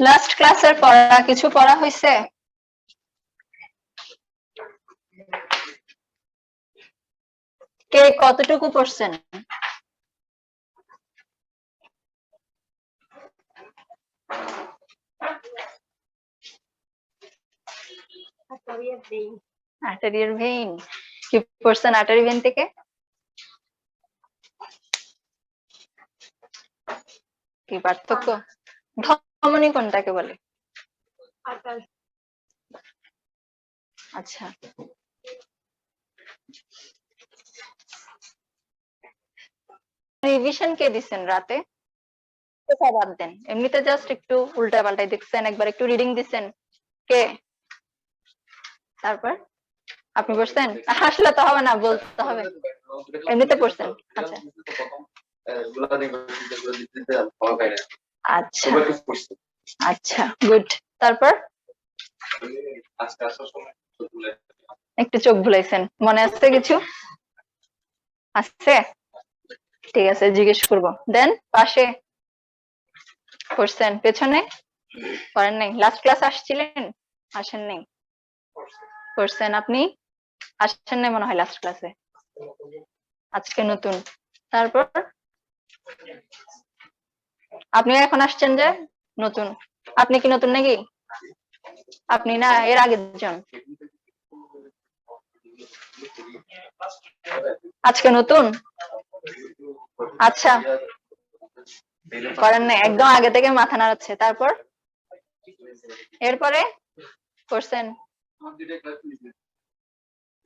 Last ক্লাসের পড়া কিছু পড়া হয়েছে? কে কতটুকু পড়ছেন? আর্টারিয়াল ভেইন কি পড়ছেন আর্টারি ভেইন থেকে? কি পার্থক্য? ধমনী কোনটাকে বলে? আচ্ছা, রিভিশন কে দিচ্ছেন রাতে? বাদ দেন, এমনিতে জাস্ট একটু উল্টা পাল্টাই দেখছেন, একবার একটু রিডিং দিচ্ছেন কে? তারপর আপনি পড়ছেন? আসলে তো হবে না, বলতে হবে। এমনিতে পড়ছেন? আচ্ছা আচ্ছা আচ্ছা, গুড। তারপর একটু চোখ ভুলাইছেন, মনে আছে কিছু? আছে, ঠিক আছে, জিজ্ঞেস করবো। দেন পাশে পড়ছেন, পেছনে করেন নাই? লাস্ট ক্লাস আসছিলেন? আসেন নাই? পড়ছেন আপনি? আসেন নাই মনে হয় লাস্ট ক্লাসে, আজকে নতুন। তারপর আপনি এখন আসছেন যে নতুন, আপনি কি নতুন নাকি? আপনি না, এর আগের জন। আজকে নতুন? আচ্ছা, করেন নাই, একদম আগে থেকে মাথা নাড়াচ্ছে। তারপর এরপরে করছেন?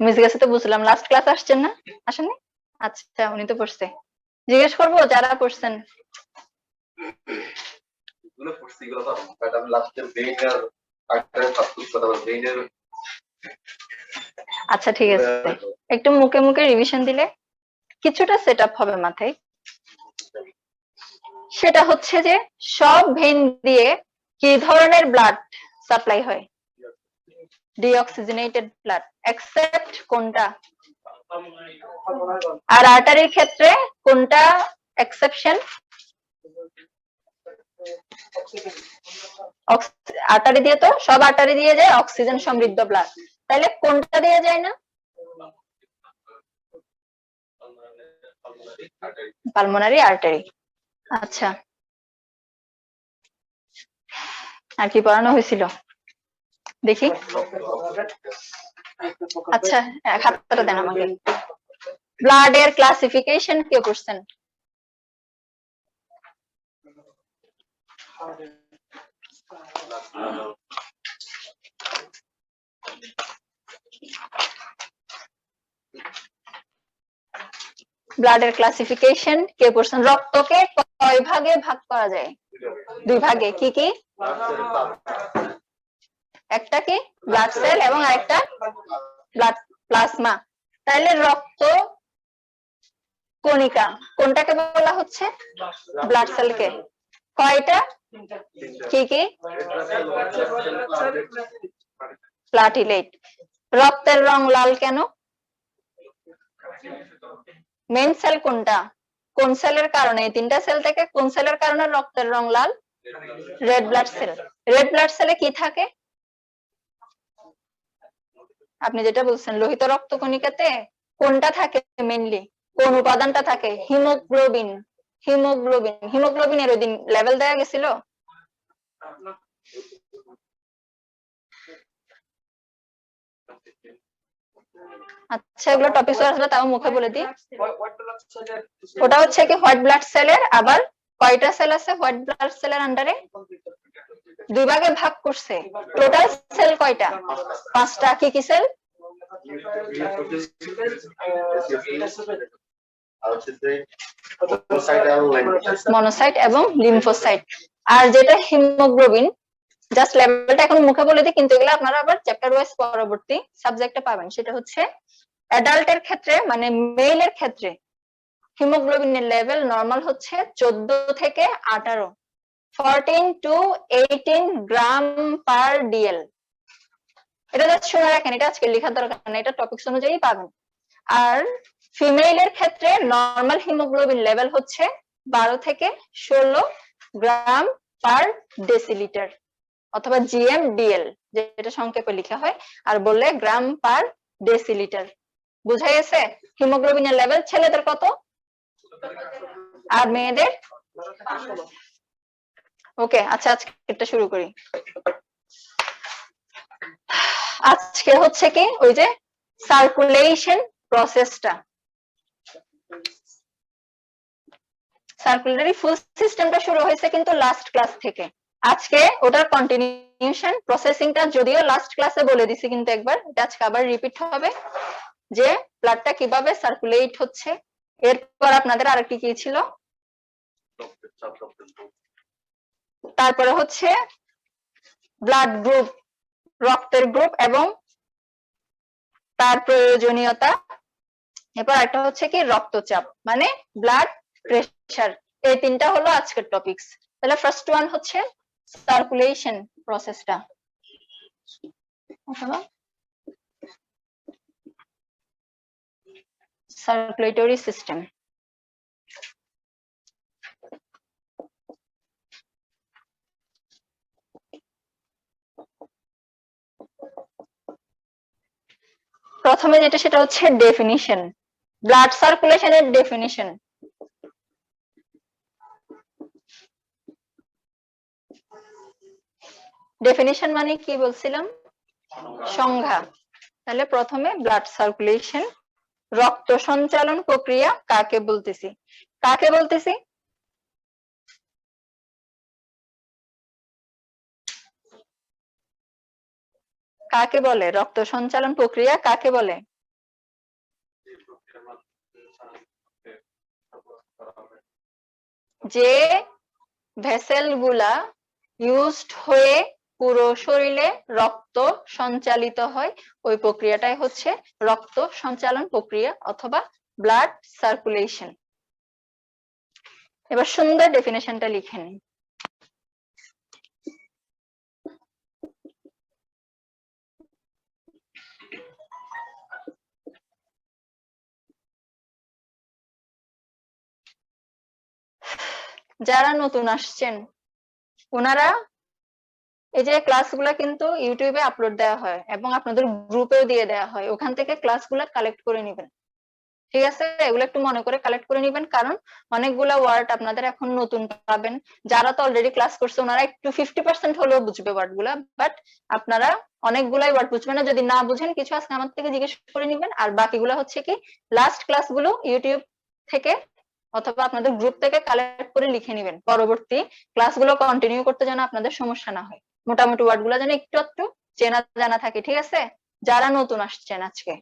মিস গেছে তো বুঝলাম, লাস্ট ক্লাস আসছেন না? আসেননি? আচ্ছা, উনি তো পড়ছে। জিজ্ঞেস করবো যারা পড়ছেন? আচ্ছা ঠিক আছে, একটু মুখে মুখে রিভিশন দিলে কিছুটা সেট আপ হবে মাথায়। সেটা হচ্ছে যে সব ভেইন দিয়ে কি ধরনের ব্লাড সাপ্লাই হয়? ডিঅক্সিজেনেটেড ব্লাড, এক্সেপ্ট কোনটা? আর আর্টারির ক্ষেত্রে কোনটা এক্সেপশন? আর্টারি দিয়ে তো সব আর্টারি দিয়ে যায় অক্সিজেন সমৃদ্ধ ব্লাড, তাহলে কোনটা দিয়ে যায় না? Pulmonary artery. আচ্ছা, আর কি পড়ানো হয়েছিল দেখি? আচ্ছা, খাতাটা দেন আমাকে। ব্লাড এর ক্লাসিফিকেশন কে করছেন? ব্লাডের ক্লাসিফিকেশন কে করছেন? রক্তকে কয় ভাগে ভাগ করা যায়? দুই ভাগে। কি কি? একটা কি ব্লাড সেল এবং আরেকটা ব্লাড প্লাজমা। তাহলে রক্ত কণিকা কোনটাকে বলা হচ্ছে? ব্লাড সেলকে। কয়টা? কি কি? প্লাটিলেট। রক্তের রং লাল কেন? মেইন সেল কোনটা? কোন সেলের কারণে? তিনটা সেল থেকে কোন সেলের কারণে রক্তের রং লাল? Red blood cell. Red blood সেলে কি থাকে? আপনি যেটা বলছেন লোহিত রক্ত কণিকাতে কোনটা থাকে মেইনলি? কোন উপাদানটা থাকে? হিমোগ্লোবিন। হিমোগ্লোবিন, হিমোগ্লোবিনের ওই দিন লেভেল দেয়া গেছিল? আচ্ছা, এগুলো টপিক আসলে তাও মুখে বলে দিই। ওটা হচ্ছে কি হোয়াইট ব্লাড সেলের, আবার কয়টা সেল আছে হোয়াইট ব্লাড সেলের আন্ডারে? দুই ভাগে ভাগ করছে। টোটাল সেল কয়টা? পাঁচটা। কি কি সেল? মনোসাইট এবং লিম্ফোসাইট। আর যেটা হিমোগ্লোবিন, জাস্ট লেভেলটা এখন মুখে বলে দিই, কিন্তু এগুলো আপনারা আবার চ্যাপ্টার ওয়াইজ পরবর্তী সাবজেক্টে পাবেন। সেটা হচ্ছে অ্যাডাল্টের ক্ষেত্রে মানে মেইলের ক্ষেত্রে হিমোগ্লোবিনের লেভেল নরমাল হচ্ছে 14 থেকে 18, 14 to 18 গ্রাম পার ডিএল। এটা জাস্ট শুনে রাখেন, এটা আজকে লেখার দরকার না, এটা টপিকস অনুযায়ী পাবেন। আর ফিমেলের ক্ষেত্রে নরমাল হিমোগ্লোবিন লেভেল হচ্ছে 12 থেকে 16 গ্রাম পার ডেসিলিটার অথবা GMDL যেটা সংক্ষেপে লেখা হয়, আর বললে গ্রাম পার ডেসিলিটার। বুঝা গেছে? হিমোগ্লোবিনের লেভেল ছেলেদের কত আর মেয়েদের? ওকে, আচ্ছা আজকে এটা শুরু করি। আজকে হচ্ছে কি ওই যে সার্কুলেশন প্রসেসটা, সার্কুলেটরি ফুল সিস্টেমটা শুরু হয়েছে কিন্তু লাস্ট ক্লাস থেকে। আজকে ওটার কন্টিনিউশন, প্রসেসিংটা যদিও লাস্ট ক্লাসে বলে দিছি কিন্তু একবার এটা আজকে আবার রিপিট হবে যে ব্লাডটা কিভাবে সার্কুলেট হচ্ছে। এরপর আপনাদের আরেকটি কি ছিল, তারপরে হচ্ছে ব্লাড গ্রুপ, রক্তের গ্রুপ এবং তার প্রয়োজনীয়তা। এরপর একটা হচ্ছে কি রক্তচাপ মানে ব্লাড প্রেসার। এই তিনটা হলো আজকের টপিকস। তাহলে ফার্স্ট ওয়ান হচ্ছে সার্কুলেশন প্রসেসটা অথবা সার্কুলেটরি সিস্টেম। প্রথমে যেটা সেটা হচ্ছে ডেফিনিশন, ব্লাড সার্কুলেশনের ডেফিনিশন। ডেফিনিশন মানে কি বলছিলাম, সংজ্ঞা। তাহলে প্রথমে ব্লাড সার্কুলেশন, রক্ত সঞ্চালন প্রক্রিয়া কাকে বলতেছি? কাকে বলতেছি? কাকে বলে রক্ত সঞ্চালন প্রক্রিয়া? কাকে বলে? যে ভেসেল গুলা ইউজড হয়ে পুরো শরীরে রক্ত সঞ্চালিত হয়, ওই প্রক্রিয়াটাই হচ্ছে রক্ত সঞ্চালন প্রক্রিয়া অথবা ব্লাড সার্কুলেশন। এবার সুন্দর ডেফিনেশনটা লিখে নিন। যারা নতুন আসছেন ওনারা এই যে ক্লাসগুলা কিন্তু ইউটিউবে আপলোড দেওয়া হয় এবং আপনাদের গ্রুপেও দিয়ে দেওয়া হয়, ওখান থেকে ক্লাসগুলা কালেক্ট করে নেবেন। ঠিক আছে, এগুলো একটু মনে করে কালেক্ট করে নেবেন, কারণ অনেকগুলা ওয়ার্ড আপনাদের এখন নতুন পাবেন। যারা তো অলরেডি ক্লাস করছে ওনারা একটু 50% হলেও বুঝবে ওয়ার্ড গুলা, বাট আপনারা অনেকগুলাই ওয়ার্ড বুঝবেন না। যদি না বুঝেন কিছু আজকে আমার থেকে জিজ্ঞেস করে নেবেন, আর বাকিগুলো হচ্ছে কি লাস্ট ক্লাসগুলো ইউটিউব থেকে অথবা আপনাদের গ্রুপ থেকে কালেক্ট করে লিখে নেবেন, পরবর্তী ক্লাসগুলো কন্টিনিউ করতে যেন আপনাদের সমস্যা না হয়। মোটামুটি ওয়ার্ড গুলা যেন একটু একটু চেনা জানা থাকে। ঠিক আছে, যারা নতুন আসছেন আজকে।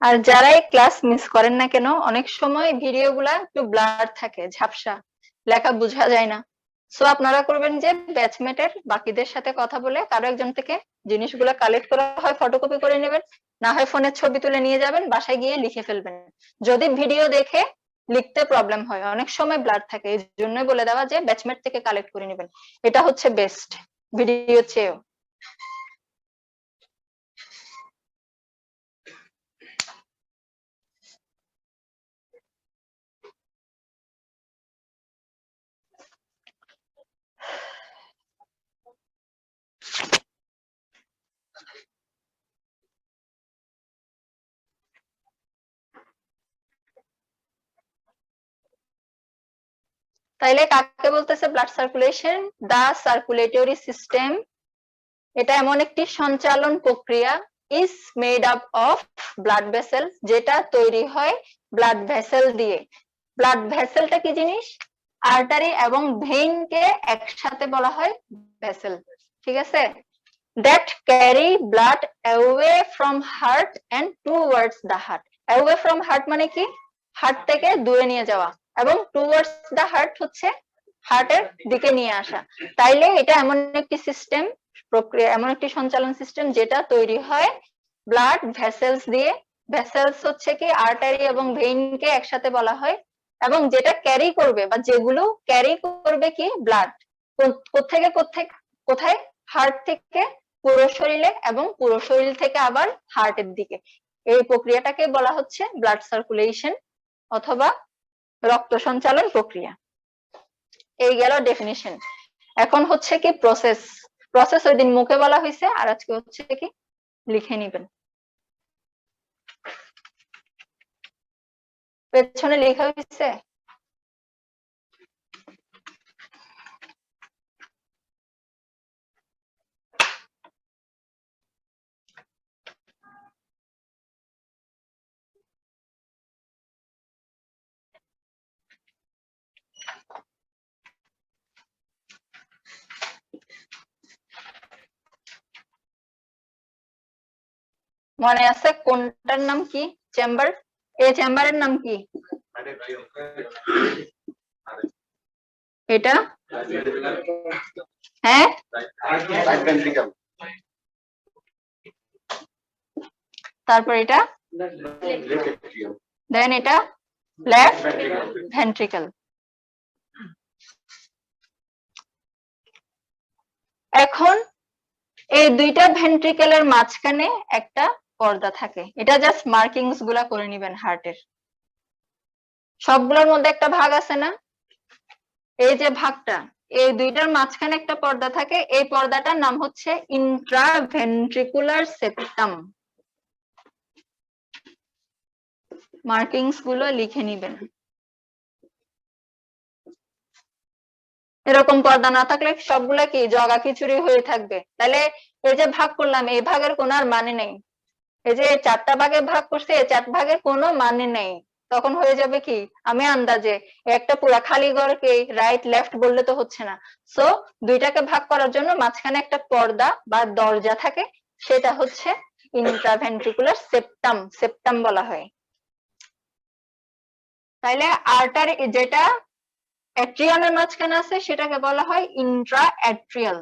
আর যারাই ক্লাস মিস করেন না কেন, অনেক সময় ভিডিও গুলা একটু ব্লার থাকে, ঝাপসা, লেখা বোঝা যায় না। সো আপনারা করবেন যে ব্যাচমেটের বাকিদের সাথে কথা বলে কারো একজন থেকে জিনিসগুলো কালেক্ট করা হয় ফটোকপি করে নেবেন, না হয় ফোনের ছবি তুলে নিয়ে যাবেন, বাসায় গিয়ে লিখে ফেলবেন। যদি ভিডিও দেখে লিখতে প্রবলেম হয়, অনেক সময় ব্লার থাকে, এই জন্যই বলে দেওয়া যে ব্যাচমেট থেকে কালেক্ট করে নেবেন, এটা হচ্ছে বেস্ট ভিডিও চেয়েও। তাইলে কাকে বলতেছে ব্লাড সার্কুলেশন? দা সার্কুলেটরি সিস্টেম। এটা এমন একটি সঞ্চালন প্রক্রিয়া is made up of blood vessel, যেটা তৈরি হয় ব্লাড ভেসেল দিয়ে। ব্লাড ভেসেলটা কি জিনিস? আর্টারি এবং ভেইন কে একসাথে বলা হয় ভেসেল, ঠিক আছে? That carry blood away from heart and towards the heart. Away from heart মানে কি? হার্ট থেকে দূরে নিয়ে যাওয়া, এবং টুয়ার্ডস দ্য হার্ট হচ্ছে হার্টের দিকে নিয়ে আসা। তাইলে এটা এমন একটি সিস্টেম, প্রক্রিয়া, এমন একটি সঞ্চালন সিস্টেম যেটা তৈরি হয় ব্লাড ভেসেলস দিয়ে। ভেসেলস হচ্ছে কি আর্টারি এবং ভেইনকে একসাথে বলা হয়, এবং যেটা ক্যারি করবে বা যেগুলো ক্যারি করবে কি ব্লাড কোত্থেকে কোথায়? হার্ট থেকে পুরো শরীরে, এবং পুরো শরীর থেকে আবার হার্টের দিকে। এই প্রক্রিয়াটাকে বলা হচ্ছে ব্লাড সার্কুলেশন অথবা রক্ত সঞ্চালন প্রক্রিয়া। এই গেল ডেফিনিশন। এখন হচ্ছে কি প্রসেস। প্রসেস ওই দিন মুখে বলা হয়েছে, আর আজকে হচ্ছে কি লিখে নিবেন। পেছনে লেখা হয়েছে। মনে আছে কোনটার নাম কি? চেম্বার। এই চেম্বারের নাম কি? এটা হ্যাঁ, তারপর এটা, দেন এটা লেফট ভেন্ট্রিকল। এখন এই দুইটা ভেন্ট্রিকেলের মাঝখানে একটা পর্দা থাকে। এটা জাস্ট মার্কিংস গুলা করে নিবেন হার্টের। সবগুলোর মধ্যে একটা ভাগ আছে না? এই যে ভাগটা, এই দুইটার মাঝখানে একটা পর্দা থাকে, এই পর্দাটার নাম হচ্ছে ইন্ট্রাভেন্ট্রিকুলার সেপ্টাম। মার্কিংস গুলো লিখে নিবেন। এরকম পর্দা না থাকলে সবগুলা কি জগা খিচুড়ি হয়ে থাকবে। তাহলে এই যে ভাগ করলাম, এই ভাগের কোনো আর মানে নেই। এই যে চারটা ভাগে ভাগ করছে, এই চার ভাগের কোনো মানে নেই। তখন হয়ে যাবে কি, আমি আন্দাজে একটা পুরা খালি ঘরকে রাইট লেফট বললে তো হচ্ছে না। সো দুইটাকে ভাগ করার জন্য মাঝখানে একটা পর্দা বা দরজা থাকে, সেটা হচ্ছে ইন্ট্রাভেন্ট্রিকুলার সেপ্টাম। সেপ্টাম বলা হয়। তাইলে আর্টারি যেটা অ্যাট্রিয়ামের মাঝখানে আছে সেটাকে বলা হয় ইন্ট্রা অ্যাট্রিয়াল।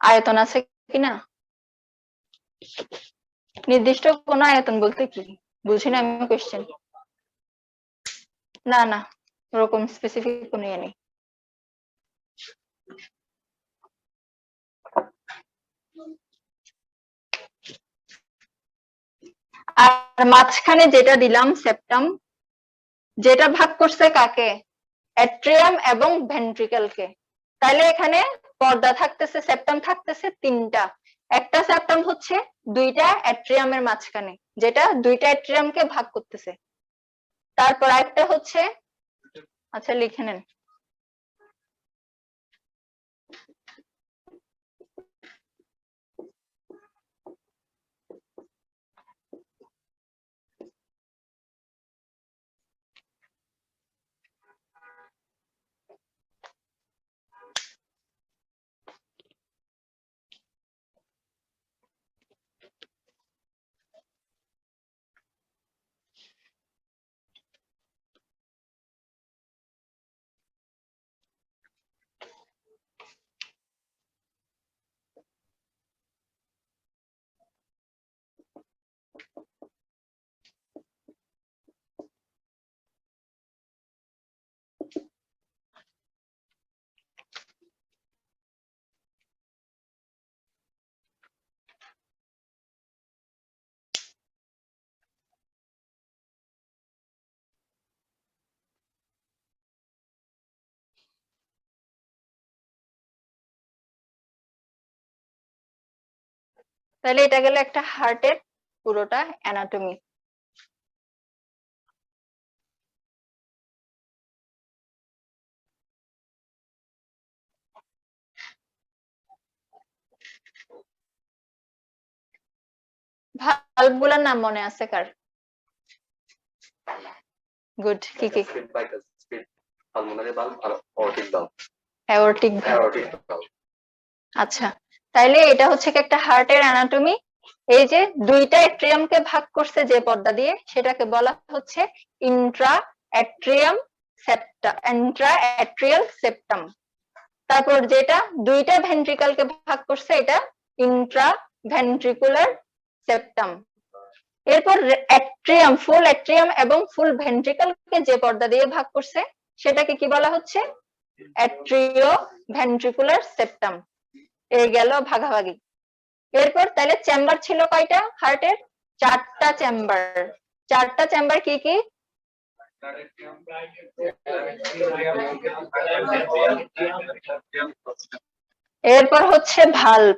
আয়তন আছে কিনা? নির্দিষ্ট কোন আয়তন বলতে কি বুঝি না আমি কোশ্চেন। না না, ওরকম স্পেসিফিক কোনো ইয়ে নেই। আর মাঝখানে যেটা দিলাম সেপ্টাম, যেটা ভাগ করছে কাকে? অ্যাট্রিয়াম এবং ভেন্ট্রিকেলকে। তাহলে এখানে পর্দা থাকতেছে, সেপ্টাম থাকতেছে তিনটা। একটা সেপ্টাম হচ্ছে দুইটা অ্যাট্রিয়ামের মাঝখানে, যেটা দুইটা অ্যাট্রিয়ামকে ভাগ করতেছে। তারপর আরেকটা হচ্ছে, আচ্ছা লিখে নেন। তাহলে এটা গেল একটা হার্টের পুরোটা অ্যানাটমি। ভালভ গুলার নাম মনে আছে কার? গুড, কি কি? পালমোনারি ভালভ আর অর্টিক ভালভ। Aortic valve. আচ্ছা, তাইলে এটা হচ্ছে কি একটা হার্টের অ্যানাটমি। এই যে দুইটা অ্যাট্রিয়ামকে ভাগ করছে যে পর্দা দিয়ে, সেটাকে বলা হচ্ছে intra atrium septa, intra atrial septum. তারপর যেটা দুইটা ভেন্ট্রিকলকে ভাগ করছে, এটা ইন্ট্রা ভেন্ট্রিকুলার সেপ্টাম। এরপর অ্যাট্রিয়াম, ফুল অ্যাট্রিয়াম এবং ফুল ভেন্ট্রিকলকে যে পর্দা দিয়ে ভাগ করছে, সেটাকে কি বলা হচ্ছে? Atrio ventricular septum. এই গেল ভাগাভাগি। এরপর তাহলে চেম্বার ছিল কয়টা হার্টের? 4টা চেম্বার। 4টা চেম্বার কি কি? এরপর হচ্ছে ভালভ।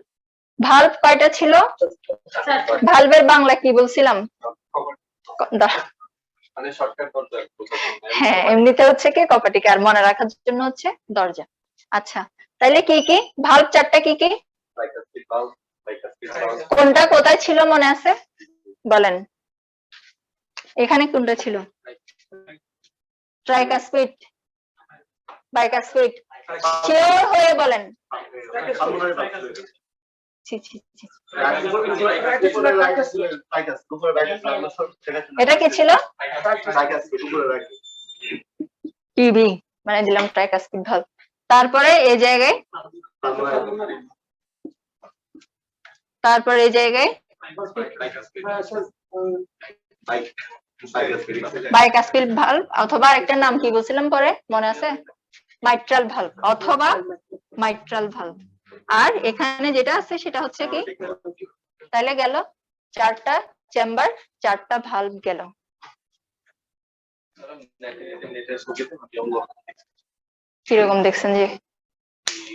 ভালভ কয়টা ছিল? ভালভের বাংলা কি বলছিলাম? হ্যাঁ, এমনিতে হচ্ছে কি কপাটিকা, আর মনে রাখার জন্য হচ্ছে দরজা। আচ্ছা, তাহলে কি কি ভালভ? 4টা কি কি? কোনটা কোথায় ছিল মনে আছে? বলেন, এখানে কোনটা ছিল? Tricuspid, bicuspid? শিওর হয়ে বলেন। এটা কি ছিল? টিভি মানে দিলাম ট্রাইকাসপিড ভালভ। তারপরে এই জায়গায়, তারপর এই জায়গায় বাইকাসপিড ভালভ, অথবা একটা নাম কি বলছিলাম পরে মনে আছে? মাইট্রাল ভালভ অথবা মাইট্রাল ভালভ। আর এখানে যেটা আছে সেটা হচ্ছে কি? তাহলে গেল 4টা চেম্বার, 4টা ভালভ গেল। কিরকম দেখছেন? যে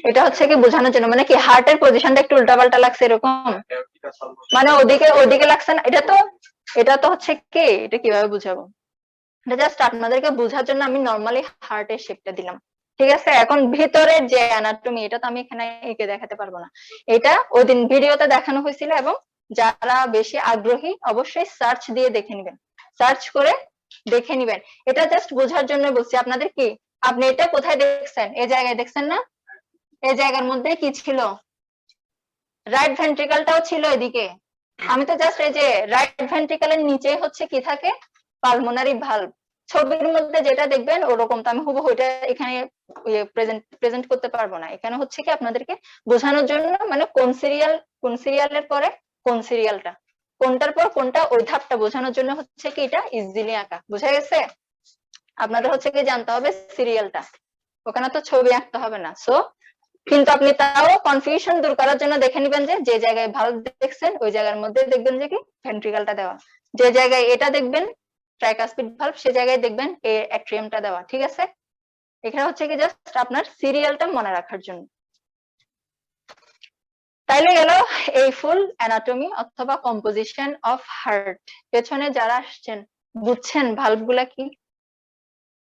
এটা হচ্ছে কি বোঝানোর জন্য, মানে কি হার্টের পজিশনটা একটু উল্টাপাল্টা লাগছে এরকম, মানে ওদিকে লাগছে না। এটা তো হচ্ছে কি, এটা কিভাবে বুঝাবো? এটা জাস্ট আপনাদেরকে বোঝার জন্য আমি নরমালি হার্টের শেপটা দিলাম, ঠিক আছে? এখন ভিতরের যে অ্যানাটমি, এটা তো আমি এখানে এঁকে দেখাতে পারবো না। এটা ওই দিন ভিডিওতে দেখানো হয়েছিল, এবং যারা বেশি আগ্রহী অবশ্যই সার্চ দিয়ে দেখে নেবেন, সার্চ করে দেখে নেবেন। এটা জাস্ট বোঝার জন্য বলছি আপনাদের। কি আপনি এটা কোথায় দেখছেন? এই জায়গায় দেখছেন না? এই জায়গার মধ্যে কি ছিল? রাইট ভেন্ট্রিকলটাও ছিল এদিকে। আমি তো জাস্ট এই যে রাইট ভেন্ট্রিকলের নিচে হচ্ছে কি থাকে? Pulmonary valve. ছবির মধ্যে যেটা দেখবেন ওরকম তো আমি হুবহু এটা এখানে প্রেজেন্ট করতে পারবো না। এখানে হচ্ছে কি আপনাদেরকে বোঝানোর জন্য, মানে কোন সিরিয়ালের পরে কোন সিরিয়ালটা, কোনটার পর কোনটা, ওই ধাপটা বোঝানোর জন্য হচ্ছে কি এটা ইজিলি আঁকা। বুঝা গেছে? আপনাদের হচ্ছে কি জানতে হবে সিরিয়ালটা, ওখানে তো ছবি আঁকতে হবে না। সো কিন্তু আপনি তাও কনফিউশন দূর করার জন্য দেখে নেবেন যে জায়গায় ভালভ দেখছেন ওই জায়গার মধ্যে দেখবেন যে কি ভেন্ট্রিকলটা দেওয়া, যে জায়গায় এটা দেখবেন ট্রাইকাসপিড ভালভ, সে জায়গায় দেখবেন এই অ্যাট্রিয়ামটা দেওয়া। ঠিক আছে? এখানে হচ্ছে কি জাস্ট আপনার সিরিয়ালটা মনে রাখার জন্য। তাইলে গেল এই ফুল অ্যানাটমি অথবা কম্পোজিশন অফ হার্ট। পেছনে যারা আসছেন বুঝছেন ভালভ গুলা কি?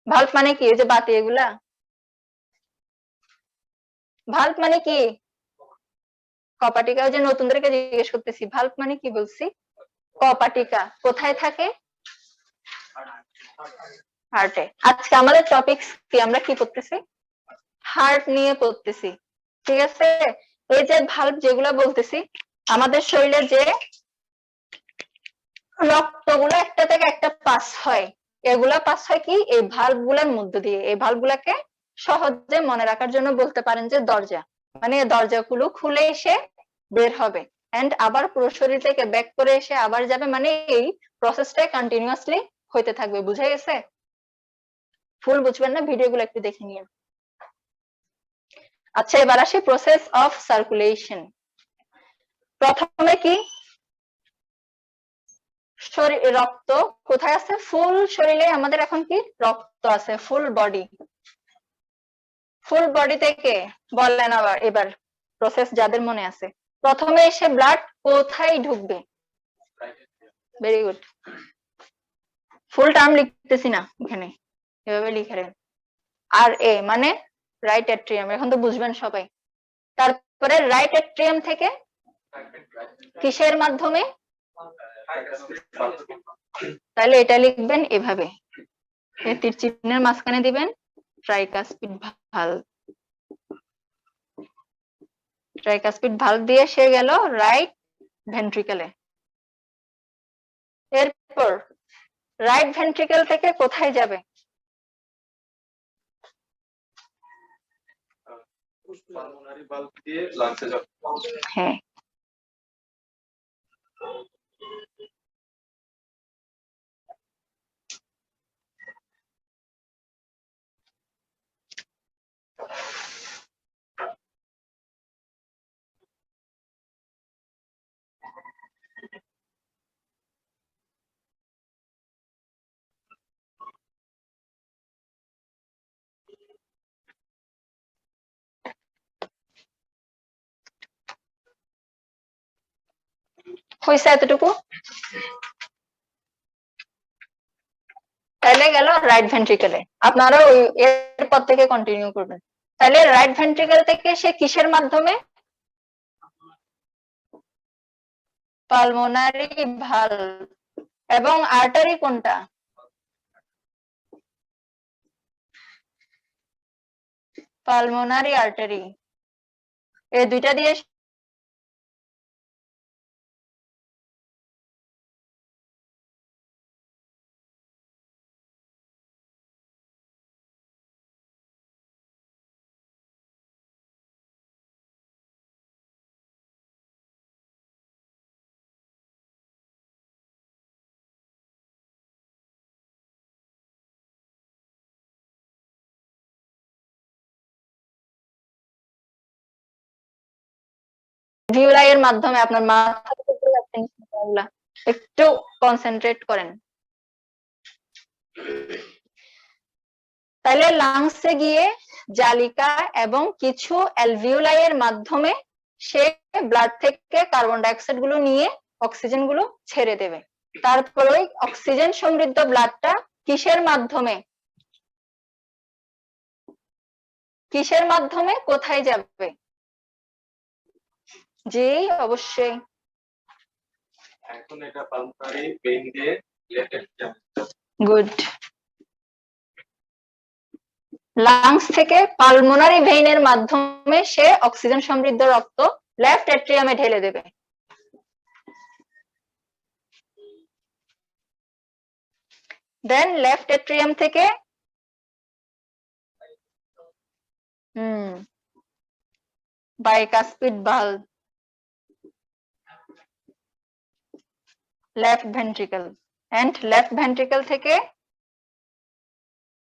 ভালভ মানে কি? এই যে বাতি, এগুলা ভালভ মানে কি? কপাটিকা। ওই যে নতুনদেরকে জিজ্ঞেস করতেছি ভালভ মানে কি বলছি? কপাটিকা। কোথায় থাকে? হার্টে। আজকে আমাদের টপিকস কি? আমরা কি করতেছি? হার্ট নিয়ে পড়তেছি, ঠিক আছে? এই যে ভালভ যেগুলা বলতেছি, আমাদের শরীরে যে রক্তগুলো একটা থেকে একটা পাস হয়, এগুলা পাস হয় কি এই ভালভ গুলার মধ্য দিয়ে। এই ভালভ গুলাকে সহজে মনে রাখার জন্য বলতে পারেন যে দরজা, মানে দরজাগুলো খুলে এসে বের হবে, এন্ড আবার পুরো শরীর থেকে ব্যাক করে এসে আবার যাবে, মানে এই প্রসেসটা কন্টিনিউয়াসলি হইতে থাকবে। বুঝা গেছে? ফুল বুঝবেন না, ভিডিওগুলো একটু দেখে নিন। আচ্ছা, এবার আসি প্রসেস অফ সার্কুলেশন। প্রথমে কি রক্ত কোথায় আছে? ফুল শরীরে আমাদের এখন কি রক্ত আছে, ফুল বডি। ফুল বডি থেকে বললেন আবার এবার প্রসেস যাদের মনে আছে। প্রথমে এসে ব্লাড কোথায় ঢুকবে? Very good. ফুল টার্ম লিখতেছি না এখানে, এভাবে লিখে। আর এ মানে রাইট অ্যাট্রিয়াম, এখন তো বুঝবেন সবাই। তারপরে রাইট অ্যাট্রিয়াম থেকে কিসের মাধ্যমে? তাহলে এটা লিখবেন এভাবে, এই তীর চিহ্নের মাঝখানে দিবেন ট্রাইকাসপিড ভালভ। ট্রাইকাসপিড ভালভ দিয়ে সে গেল রাইট ভেন্ট্রিকেলে। এরপর রাইট ভেন্ট্রিকেল থেকে কোথায় যাবে? পালমোনারি ভালভ দিয়ে লাংসে যাবে। হ্যাঁ, হয়েছে এতটুকু? তাহলে গেল রাইট ভেন্ট্রিকেলে। আপনারা ওই এরপর থেকে কন্টিনিউ করবেন। তাহলে রাইট ভেন্ট্রিকেল থেকে সে কিসের মাধ্যমে? Pulmonary valve. এবং আর্টারি কোনটা? Pulmonary artery. এই দুইটা দিয়ে ভিউলাই এর মাধ্যমে আপনার মাথা একটু কনসেন্ট্রেট করেন। তাহলে লাংসে গিয়ে জালিকা এবং কিছু অ্যালভিওলাই এর মাধ্যমে সে ব্লাড থেকে কার্বন ডাই অক্সাইড গুলো নিয়ে অক্সিজেন গুলো ছেড়ে দেবে। তারপর ওই অক্সিজেন সমৃদ্ধ ব্লাডটা কিসের মাধ্যমে কোথায় যাবে? জি অবশ্যই। এখন এটা পালমোনারি ভেইন দিয়ে লেফট গুড। লাংস থেকে পালমোনারি ভেইনের মাধ্যমে সে অক্সিজেন সমৃদ্ধ রক্ত লেফট এট্রিয়ামে ঢেলে দেবে। দেন লেফট এট্রিয়াম থেকে bicuspid valve, left ventricle, and left ventricle থেকে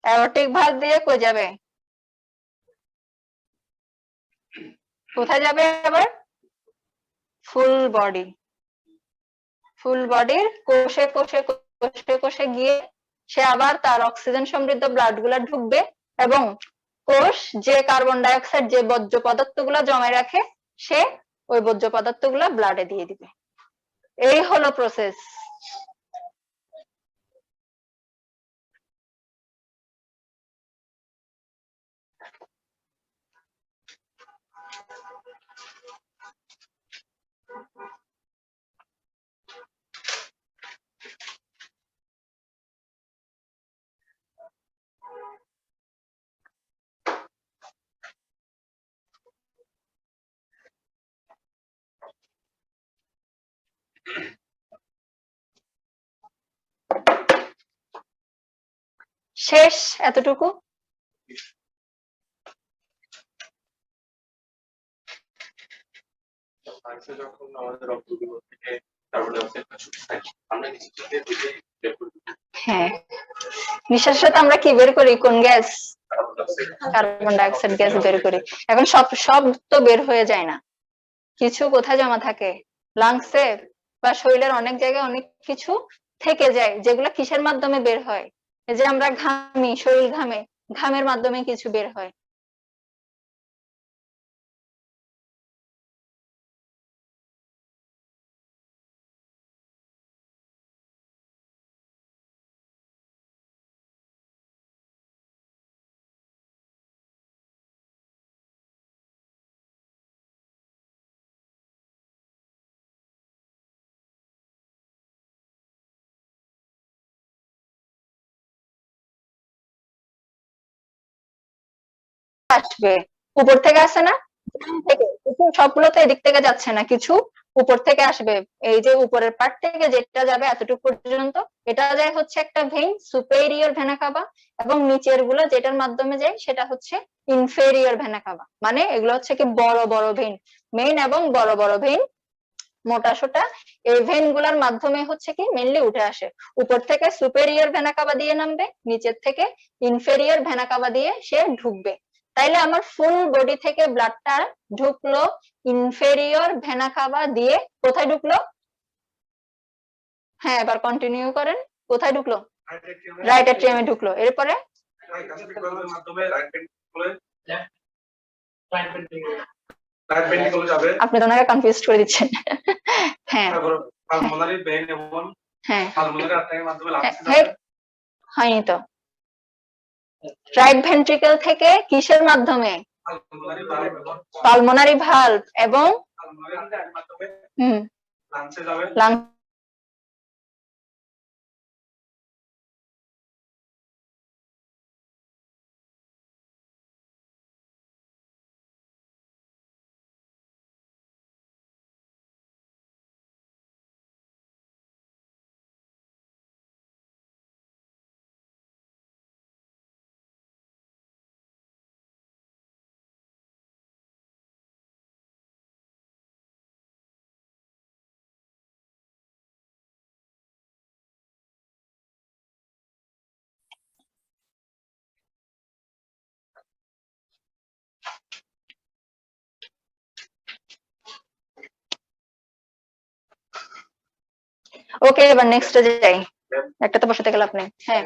অ্যাওর্টিক ভালভ দিয়ে কই যাবে? কোথায় যাবে আবার? Full body. ফুল বডির কোষে কোষে কোষে কোষে গিয়ে সে আবার তার অক্সিজেন সমৃদ্ধ ব্লাড গুলা ঢুকবে এবং কোষ যে কার্বন ডাই অক্সাইড যে বর্জ্য পদার্থ গুলা জমায় রাখে সে ওই বর্জ্য পদার্থ গুলা ব্লাডে দিয়ে দিবে। এই হলো প্রসেস। শেষ এতটুকু। লাংসে যখন আমাদের রক্তগুলো থেকে কার্বন ডাই অক্সাইডটা ছুটে থাকে আমরা নিশ্চিত দিকে বের করি। হ্যাঁ, নিঃশ্বাসের সাথে আমরা কি বের করি? কোন gas? Carbon die oxide. Carbon die oxide gas বের করি। এখন সব তো বের হয়ে যায় না, কিছু কোথায় জমা থাকে? লাংসে বা শরীরের অনেক জায়গায় অনেক কিছু থেকে যায়, যেগুলো কিসের মাধ্যমে বের হয়? এই যে আমরা ঘামি, শরীর ঘামে, ঘামের মাধ্যমে কিছু বের হয়। আসবে, উপর থেকে আসে না, থেকে কিছু সবগুলো তো এদিক থেকে যাচ্ছে না, কিছু উপর থেকে আসবে। এই যে উপরের পার্ট থেকে যেটা যাবে এতটুকু পর্যন্ত, এটা যায় হচ্ছে একটা ভেইন সুপেরিয়র ভেনা কাভা, এবং নিচের গুলো যেটার মাধ্যমে যায় সেটা হচ্ছে ইনফেরিয়র ভেনা কাভা। মানে এগুলো হচ্ছে কি বড় বড় ভেইন, মেইন এবং বড় বড় ভেইন, মোটা সোটা এই ভেইন গুলার মাধ্যমে হচ্ছে কি মেইনলি উঠে আসে। উপর থেকে সুপেরিয়র ভেনা কাভা দিয়ে নামবে, নিচের থেকে ইনফেরিয়র ভেনা কাভা দিয়ে সে ঢুকবে। তাইলে আমার ফুল বডি থেকে ব্লাডটা ঢুকলো ইনফেরিয়র ভেনা কাভা দিয়ে, কোথায় ঢুকলো? হ্যাঁ, এবার কন্টিনিউ করেন, কোথায় ঢুকলো? রাইট অ্যাট্রিয়ামে ঢুকলো। এরপরে আপনি তো ওনাকে কনফিউজ করে দিচ্ছেন। হ্যাঁ হ্যাঁ হয়নি তো। রাইট ভেন্ট্রিকল থেকে কিসের মাধ্যমে? পালমোনারি ভালভ এবং লাংস। ওকে, এবার নেক্সটে যাই। একটা তো বসাতে গেল আপনি। হ্যাঁ,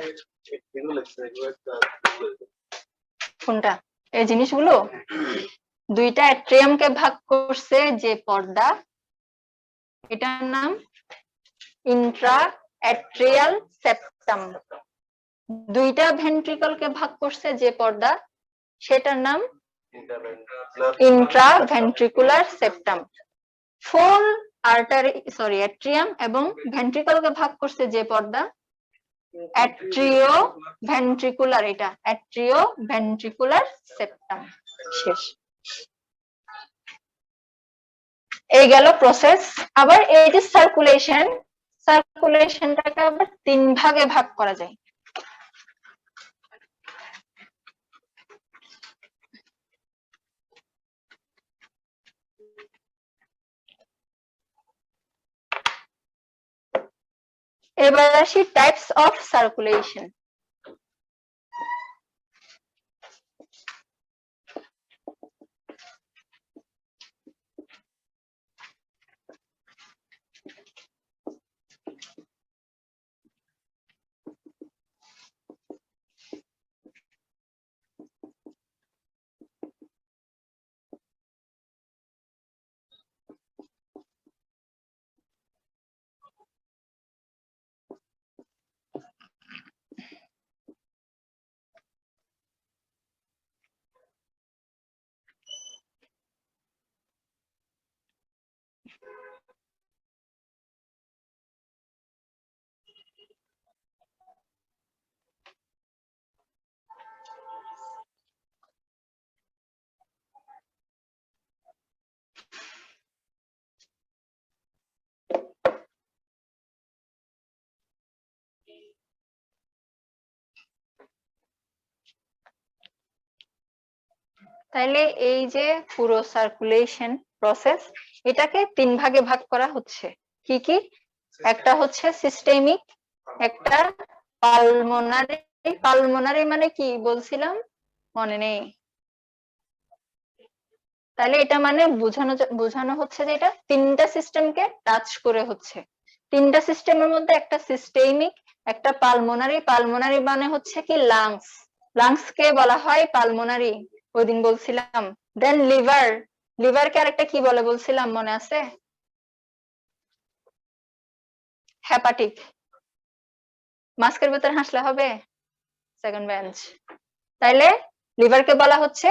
কোনটা? এই জিনিসগুলো দুইটা অ্যাট্রিয়ামকে ভাগ করছে যে পর্দা, এটার নাম ইন্ট্রা অ্যাট্রিয়াল সেপ্টাম। দুইটা ভেন্ট্রিকলকে ভাগ করছে যে পর্দা, সেটার নাম ইন্ট্রা ভেন্ট্রিকুলার সেপ্টাম। ফুল আর্টারি সরি অ্যাট্রিয়াম এবং ভেন্ট্রিকলকে ভাগ করছে যে পর্দা, অ্যাট্রিও ভেন্ট্রিকুলার, এটা অ্যাট্রিও ভেন্ট্রিকুলার সেপ্টাম। শেষ। এই গেল প্রসেস। আবার এই যে সার্কুলেশন, সার্কুলেশনটাকে আবার তিন ভাগে ভাগ করা যায়। এবার আসি টাইপস অফ সার্কুলেশন। তাইলে এই যে পুরো সার্কুলেশন প্রসেস, এটাকে তিন ভাগে ভাগ করা হচ্ছে। কি কি? একটা হচ্ছে সিস্টেমিক, একটা পালমোনারি। পালমোনারি মানে কি বলছিলাম মনে নেই। তাহলে এটা মানে বোঝানো হচ্ছে যে এটা তিনটা সিস্টেমকে টাচ করে হচ্ছে। তিনটা সিস্টেমের মধ্যে একটা সিস্টেমিক, একটা পালমোনারি। পালমোনারি মানে হচ্ছে কি লাংস, লাংস কে বলা হয় পালমোনারি, ওইদিন বলছিলাম। দেন লিভার, লিভারকে আরেকটা কি বলে বলছিলাম মনে আছে? হেপাটিক। মাস্কের ভিতরে হাসলে হবে? Second bench. তাইলে লিভারকে বলা হচ্ছে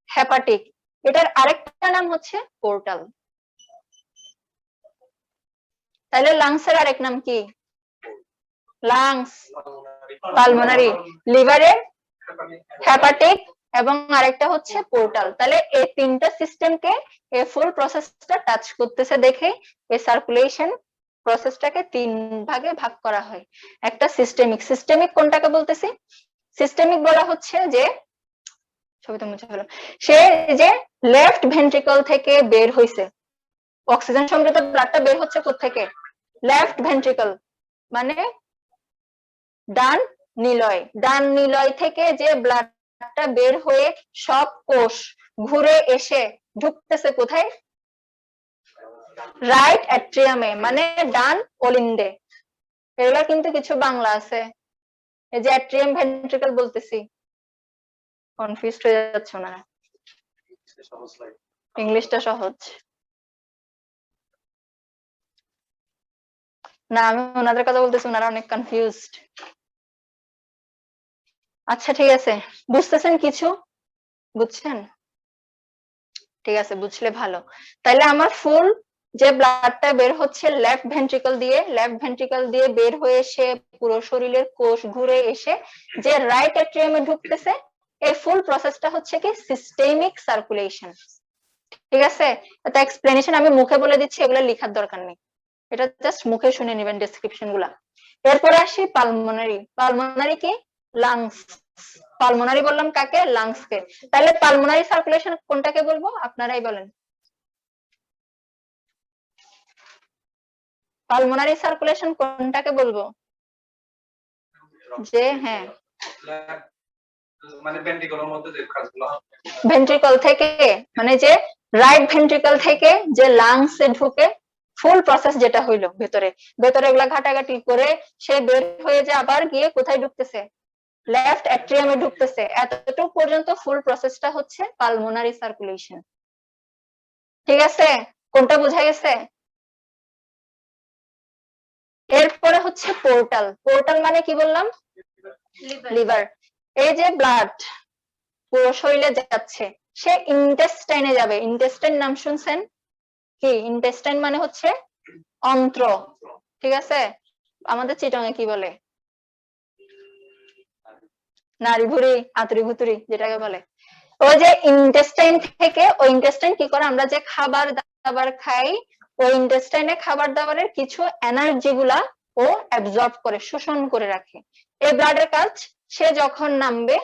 হেপাটিক, এটার আরেকটা নাম হচ্ছে পোর্টাল। তাহলে লাংসের আরেক নাম কি? Lungs, pulmonary. লিভারের হেপাটিক এবং আরেকটা হচ্ছে পোর্টাল। তাহলে এই তিনটা সিস্টেমকে এই ফুল প্রসেসটা টাচ করতেছে দেখে এই সার্কুলেশন প্রসেসটাকে তিন ভাগে ভাগ করা হয়। একটা সিস্টেমিক কোনটাকে বলতেছি? সিস্টেমিক বলা হচ্ছে যে, ছবিটা মুছে ফেলো, সে যে লেফট ভেন্ট্রিকল থেকে বের হইছে, অক্সিজেন সমৃদ্ধ ব্লাডটা বের হচ্ছে কোত্থেকে? লেফট ভেন্ট্রিকল, মানে ডান নিলয় থেকে যে ব্লাডটা বের হয়ে সব কোষ ঘুরে এসে ঢুকতেছে কোথায়? রাইট অ্যাট্রিয়ামে, মানে ডান অলিন্দে। এগুলা কিন্তু কিছু বাংলা আছে, এই যে অ্যাট্রিয়াম ভেন্ট্রিকল বলতেছি, কনফিউজড হয়ে যাচ্ছ না? ইংলিশটা সহজ না, আমি ওনাদের কথা বলতেছি, ওনারা অনেক কনফিউজড। আচ্ছা ঠিক আছে, বুঝতেছেন কিছু? বুঝছেন? ঠিক আছে, বুঝলে ভালো। তাহলে আমার ফুল যে ব্লাডটা বের হচ্ছে লেফট ভেন্ট্রিকল দিয়ে বের হয়ে এসে পুরো শরীরের কোষ ঘুরে এসে যে রাইট অ্যাট্রিয়ামে ঢুকতেছে, এই ফুল প্রসেসটা হচ্ছে কি সিস্টেমিক সার্কুলেশন। ঠিক আছে, এটা এক্সপ্লেনেশন আমি মুখে বলে দিচ্ছি, এগুলো লেখার দরকার নেই, এটা জাস্ট মুখে শুনে নেবেন ডেসক্রিপশন গুলা। এরপরে আসি পালমোনারি কি? লাংস। পালমোনারি বললাম কাকে? লাংস কে। তাহলে পালমোনারি সার্কুলেশন কোনটাকে বলবো? আপনারাই বলেন। পালমোনারি সার্কুলেশন কোনটাকে বলবো? যে হ্যাঁ, মানে ভেন্ট্রিকলের মধ্যে যে কাজগুলো ভেন্ট্রিকল থেকে, মানে যে রাইট ভেন্ট্রিকল থেকে যে লাংসে ঢুকে ফুল প্রসেস যেটা হইলো ভেতরে এগুলা ঘাটাঘাটি করে সে বের হয়ে যে আবার গিয়ে কোথায় ঢুকতেছে? লেফট অ্যাট্রিয়ামে ঢুকতেছে। এতটুকু পর্যন্ত ফুল প্রসেসটা হচ্ছে পালমোনারি সার্কুলেশন। ঠিক আছে, কোনটা বোঝা গেছে? এরপরে হচ্ছে পোর্টাল মানে কি বললাম? লিভার। এই যে ব্লাড পুরো শরীরে যাচ্ছে, সে ইন্টেস্টাইনে যাবে। ইন্টেস্টাইন নাম শুনছেন কি? ইন্টেস্টাইন মানে হচ্ছে অন্ত্র। ঠিক আছে, আমাদের চিটংয়ে কি বলে? নাড়ি ভুড়ি, আতুরি ভুতুরি যেটাকে বলে। ওই যে ইন্টেস্টাইন থেকে, ওই ইন্টেস্টাইন কি করে? আমরা যে খাবার দাবার খাই, ওই ইন্টেস্টাইনে খাবার দাবারের কিছু এনার্জি গুলা ও অ্যাবজর্ব করে, শোষণ করে রাখে। এই ব্লাডের কাজ, সে যখন নামবে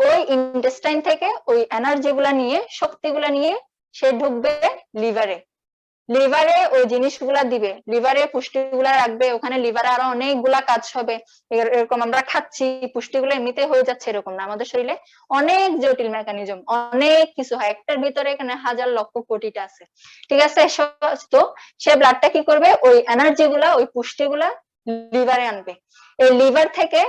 ওই ইন্টেস্টাইন থেকে ওই এনার্জি গুলা নিয়ে, শক্তিগুলা নিয়ে সে ঢুকবে লিভারে। লিভারে ওই জিনিসগুলা দিবে, লিভারে পুষ্টিগুলা রাখবে, ওখানে লিভারে আরো অনেকগুলা কাজ হবে। এরকম আমরা খাচ্ছি, পুষ্টিগুলো এমনিতে হয়ে যাচ্ছে এরকম না, আমাদের শরীরে অনেক জটিল মেকানিজম, অনেক কিছু হয়, একটার ভিতরে এখানে হাজার লক্ষ কোটিটা আছে। ঠিক আছে, তো সে ব্লাডটা কি করবে? ওই এনার্জি গুলা, ওই পুষ্টিগুলা লিভারে আনবে। এই লিভার থেকে,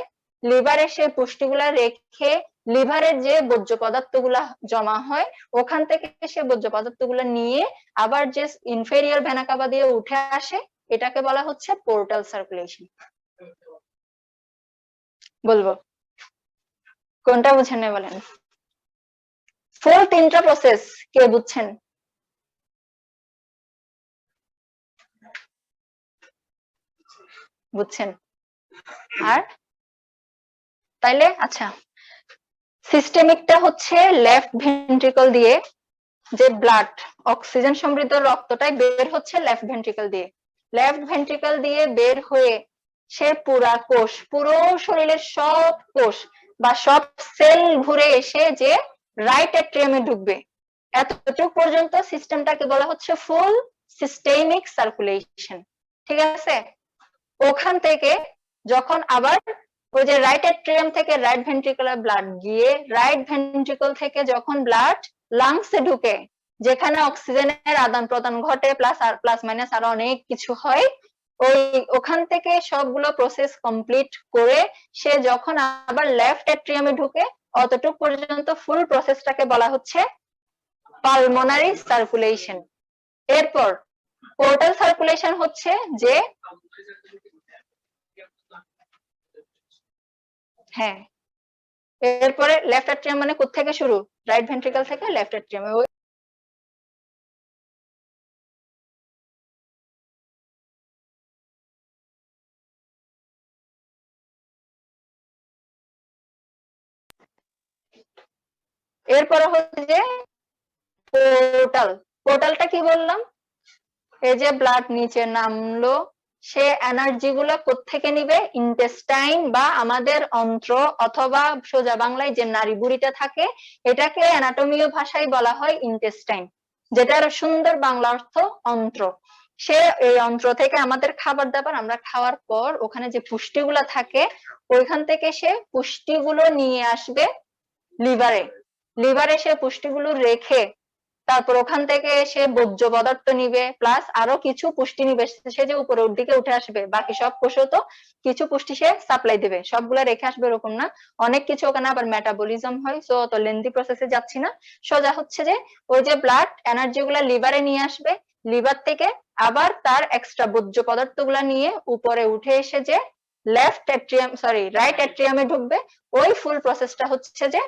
লিভারে সে পুষ্টিগুলা রেখে লিভারের যে বর্জ্য পদার্থগুলা জমা হয়, ওখান থেকে সে বর্জ্য পদার্থগুলা নিয়ে আবার যে ইনফেরিয়র ভেনা কাভা দিয়ে উঠে আসে, এটাকে বলা হচ্ছে পোর্টাল সার্কুলেশন। বলবো কোনটা বুঝেন না বলেন? ফুল তিনটা প্রসেস কে বুঝছেন? বুঝছেন? আর তাইলে আচ্ছা, সিস্টেমিকটা হচ্ছে লেফট ভেন্ট্রিকল দিয়ে যে ব্লাড, অক্সিজেন সমৃদ্ধ রক্তটাই বের হচ্ছে লেফট ভেন্ট্রিকল দিয়ে। লেফট ভেন্ট্রিকল দিয়ে বের হয়ে সে পুরা কোষ, পুরো শরীরের সব কোষ বা সব সেল ঘুরে এসে যে রাইট অ্যাট্রিয়ামে ঢুকবে, এতটুকু পর্যন্ত সিস্টেমটাকে বলা হচ্ছে ফুল সিস্টেমিক সার্কুলেশন। ঠিক আছে, ওখান থেকে যখন আবার ওই যে রাইট অ্যাট্রিয়াম থেকে রাইট ভেন্ট্রিকুলার ব্লাড গিয়ে রাইট ভেন্ট্রিকল থেকে যখন ব্লাড লাংসে ঢুকে, যেখানে অক্সিজেনের আদান প্রদান ঘটে, প্লাস মাইনাস আরো অনেক কিছু হয়, ওই ওখান থেকে সবগুলো প্রসেস কমপ্লিট করে সে যখন আবার লেফট অ্যাট্রিয়ামে ঢুকে, অতটুকু পর্যন্ত ফুল প্রসেসটাকে বলা হচ্ছে পালমোনারি সার্কুলেশন। এরপর পোর্টাল সার্কুলেশন হচ্ছে যে, হ্যাঁ, এরপরে লেফট অ্যাট্রিয়াম মানে কোত্থেকে শুরু? রাইট ভেন্ট্রিকল থেকে লেফট অ্যাট্রিয়ামে। এরপরে হচ্ছে যে পোর্টাল। পোর্টালটা কি বললাম? এই যে ব্লাড নিচে নামলো, সে এনার্জি গুলা কোত্থেকে নিবে? ইন্টেস্টাইন বা আমাদের অন্ত্র, অথবা সোজা বাংলায় যে নাড়ি বুড়িটা থাকে, এটাকে অ্যানাটমীয় ভাষায় বলা হয় ইন্টেস্টাইন, যেটার সুন্দর বাংলা অর্থ অন্ত্র। সে এই অন্ত্র থেকে আমাদের খাবার দাবার আমরা খাওয়ার পর ওখানে যে পুষ্টিগুলা থাকে, ওইখান থেকে সে পুষ্টিগুলো নিয়ে আসবে লিভারে। লিভারে সে পুষ্টিগুলো রেখে তারপর ওখান থেকে সে বর্জ্য পদার্থ নিবে, প্লাস আরো কিছু পুষ্টি নিবে। সে যে উপরের দিকে উঠে আসবে, বাকি সব কোষও তো কিছু পুষ্টি সে সাপ্লাই দিবে, সবগুলা রেখে আসবে এরকম না, অনেক কিছু ওখানে আবার মেটাবলিজম হয়। সো তো লেন্দি প্রসেসে যাচ্ছি না, সোজা হচ্ছে যে ওই যে ব্লাড এনার্জি গুলা লিভারে নিয়ে আসবে, লিভার থেকে আবার তার এক্সট্রা বর্জ্য পদার্থ গুলা নিয়ে উপরে উঠে এসে যে লেফট অ্যাট্রিয়াম, সরি রাইট অ্যাট্রিয়ামে ঢুকবে। ওই ফুল প্রসেসটা হচ্ছে যে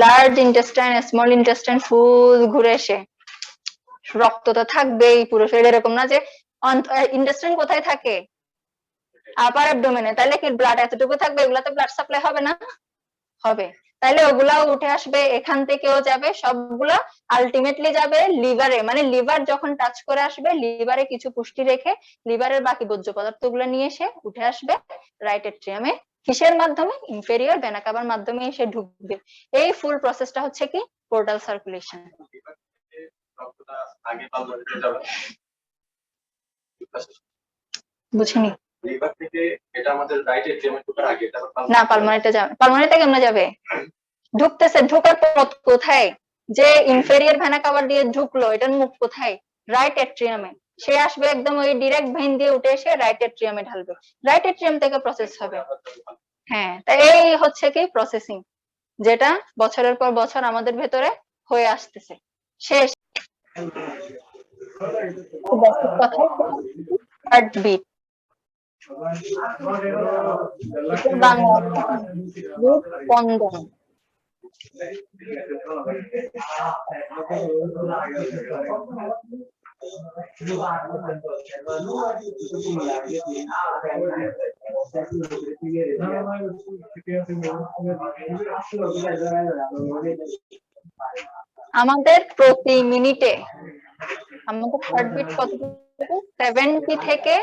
লার্জ ইন্টেস্টাইন, স্মল ইন্টেস্টাইন ফুল ঘুরে এসে রক্ত তো থাকবেই পুরো শরীরে, এরকম না যে ইন্টেস্টাইন কোথায় থাকে? আপার অ্যাবডোমেনে, তাহলে কি ব্লাড এতটুকু থাকবে? এগুলাতে ব্লাড সাপ্লাই হবে না? হবে। তাহলে ওগুলাও উঠে আসবে, এখান থেকেও যাবে, সবগুলা আলটিমেটলি যাবে লিভারে। মানে লিভার যখন টাচ করে আসবে, লিভারে কিছু পুষ্টি রেখে লিভারের বাকি বর্জ্য পদার্থ গুলো নিয়ে এসে উঠে আসবে রাইট এট্রিয়ামে। কিসের মাধ্যমে? ইনফেরিয়র ভেনা কাভার মাধ্যমে এসে ঢুকবে। এই ফুল প্রসেসটা হচ্ছে কি পোর্টাল সার্কুলেশন। বুঝিনি। লিভার থেকে এটা আমাদের রাইট এট্রিয়ামে ঢোকার আগে, তারপর না, পালমোনারিতে যাবে। পালমোনারিতে কেমনে যাবে? ঢুকতেছে, ঢোকার পথ কোথায়? যে ইনফেরিয়র ভেনা কাভার দিয়ে ঢুকলো, এটার মুখ কোথায়? রাইট এট্রিয়ামে। সে আসবে একদম ওই ডিরেক্ট ভেইন দিয়ে উঠে এসে রাইট এট্রিয়ামে ঢালবে, রাইট এট্রিয়াম থেকে প্রসেস হবে। হ্যাঁ, তাই এই হচ্ছে কি প্রসেসিং, যেটা বছরের পর বছর আমাদের ভেতরে হয়ে আসতেছে। শেষ কথা, হার্টবিট। বাংলা স্পন্দন। আমাদের প্রতি মিনিটে আমাদের হার্টবিট কতটুকু? 70 থেকে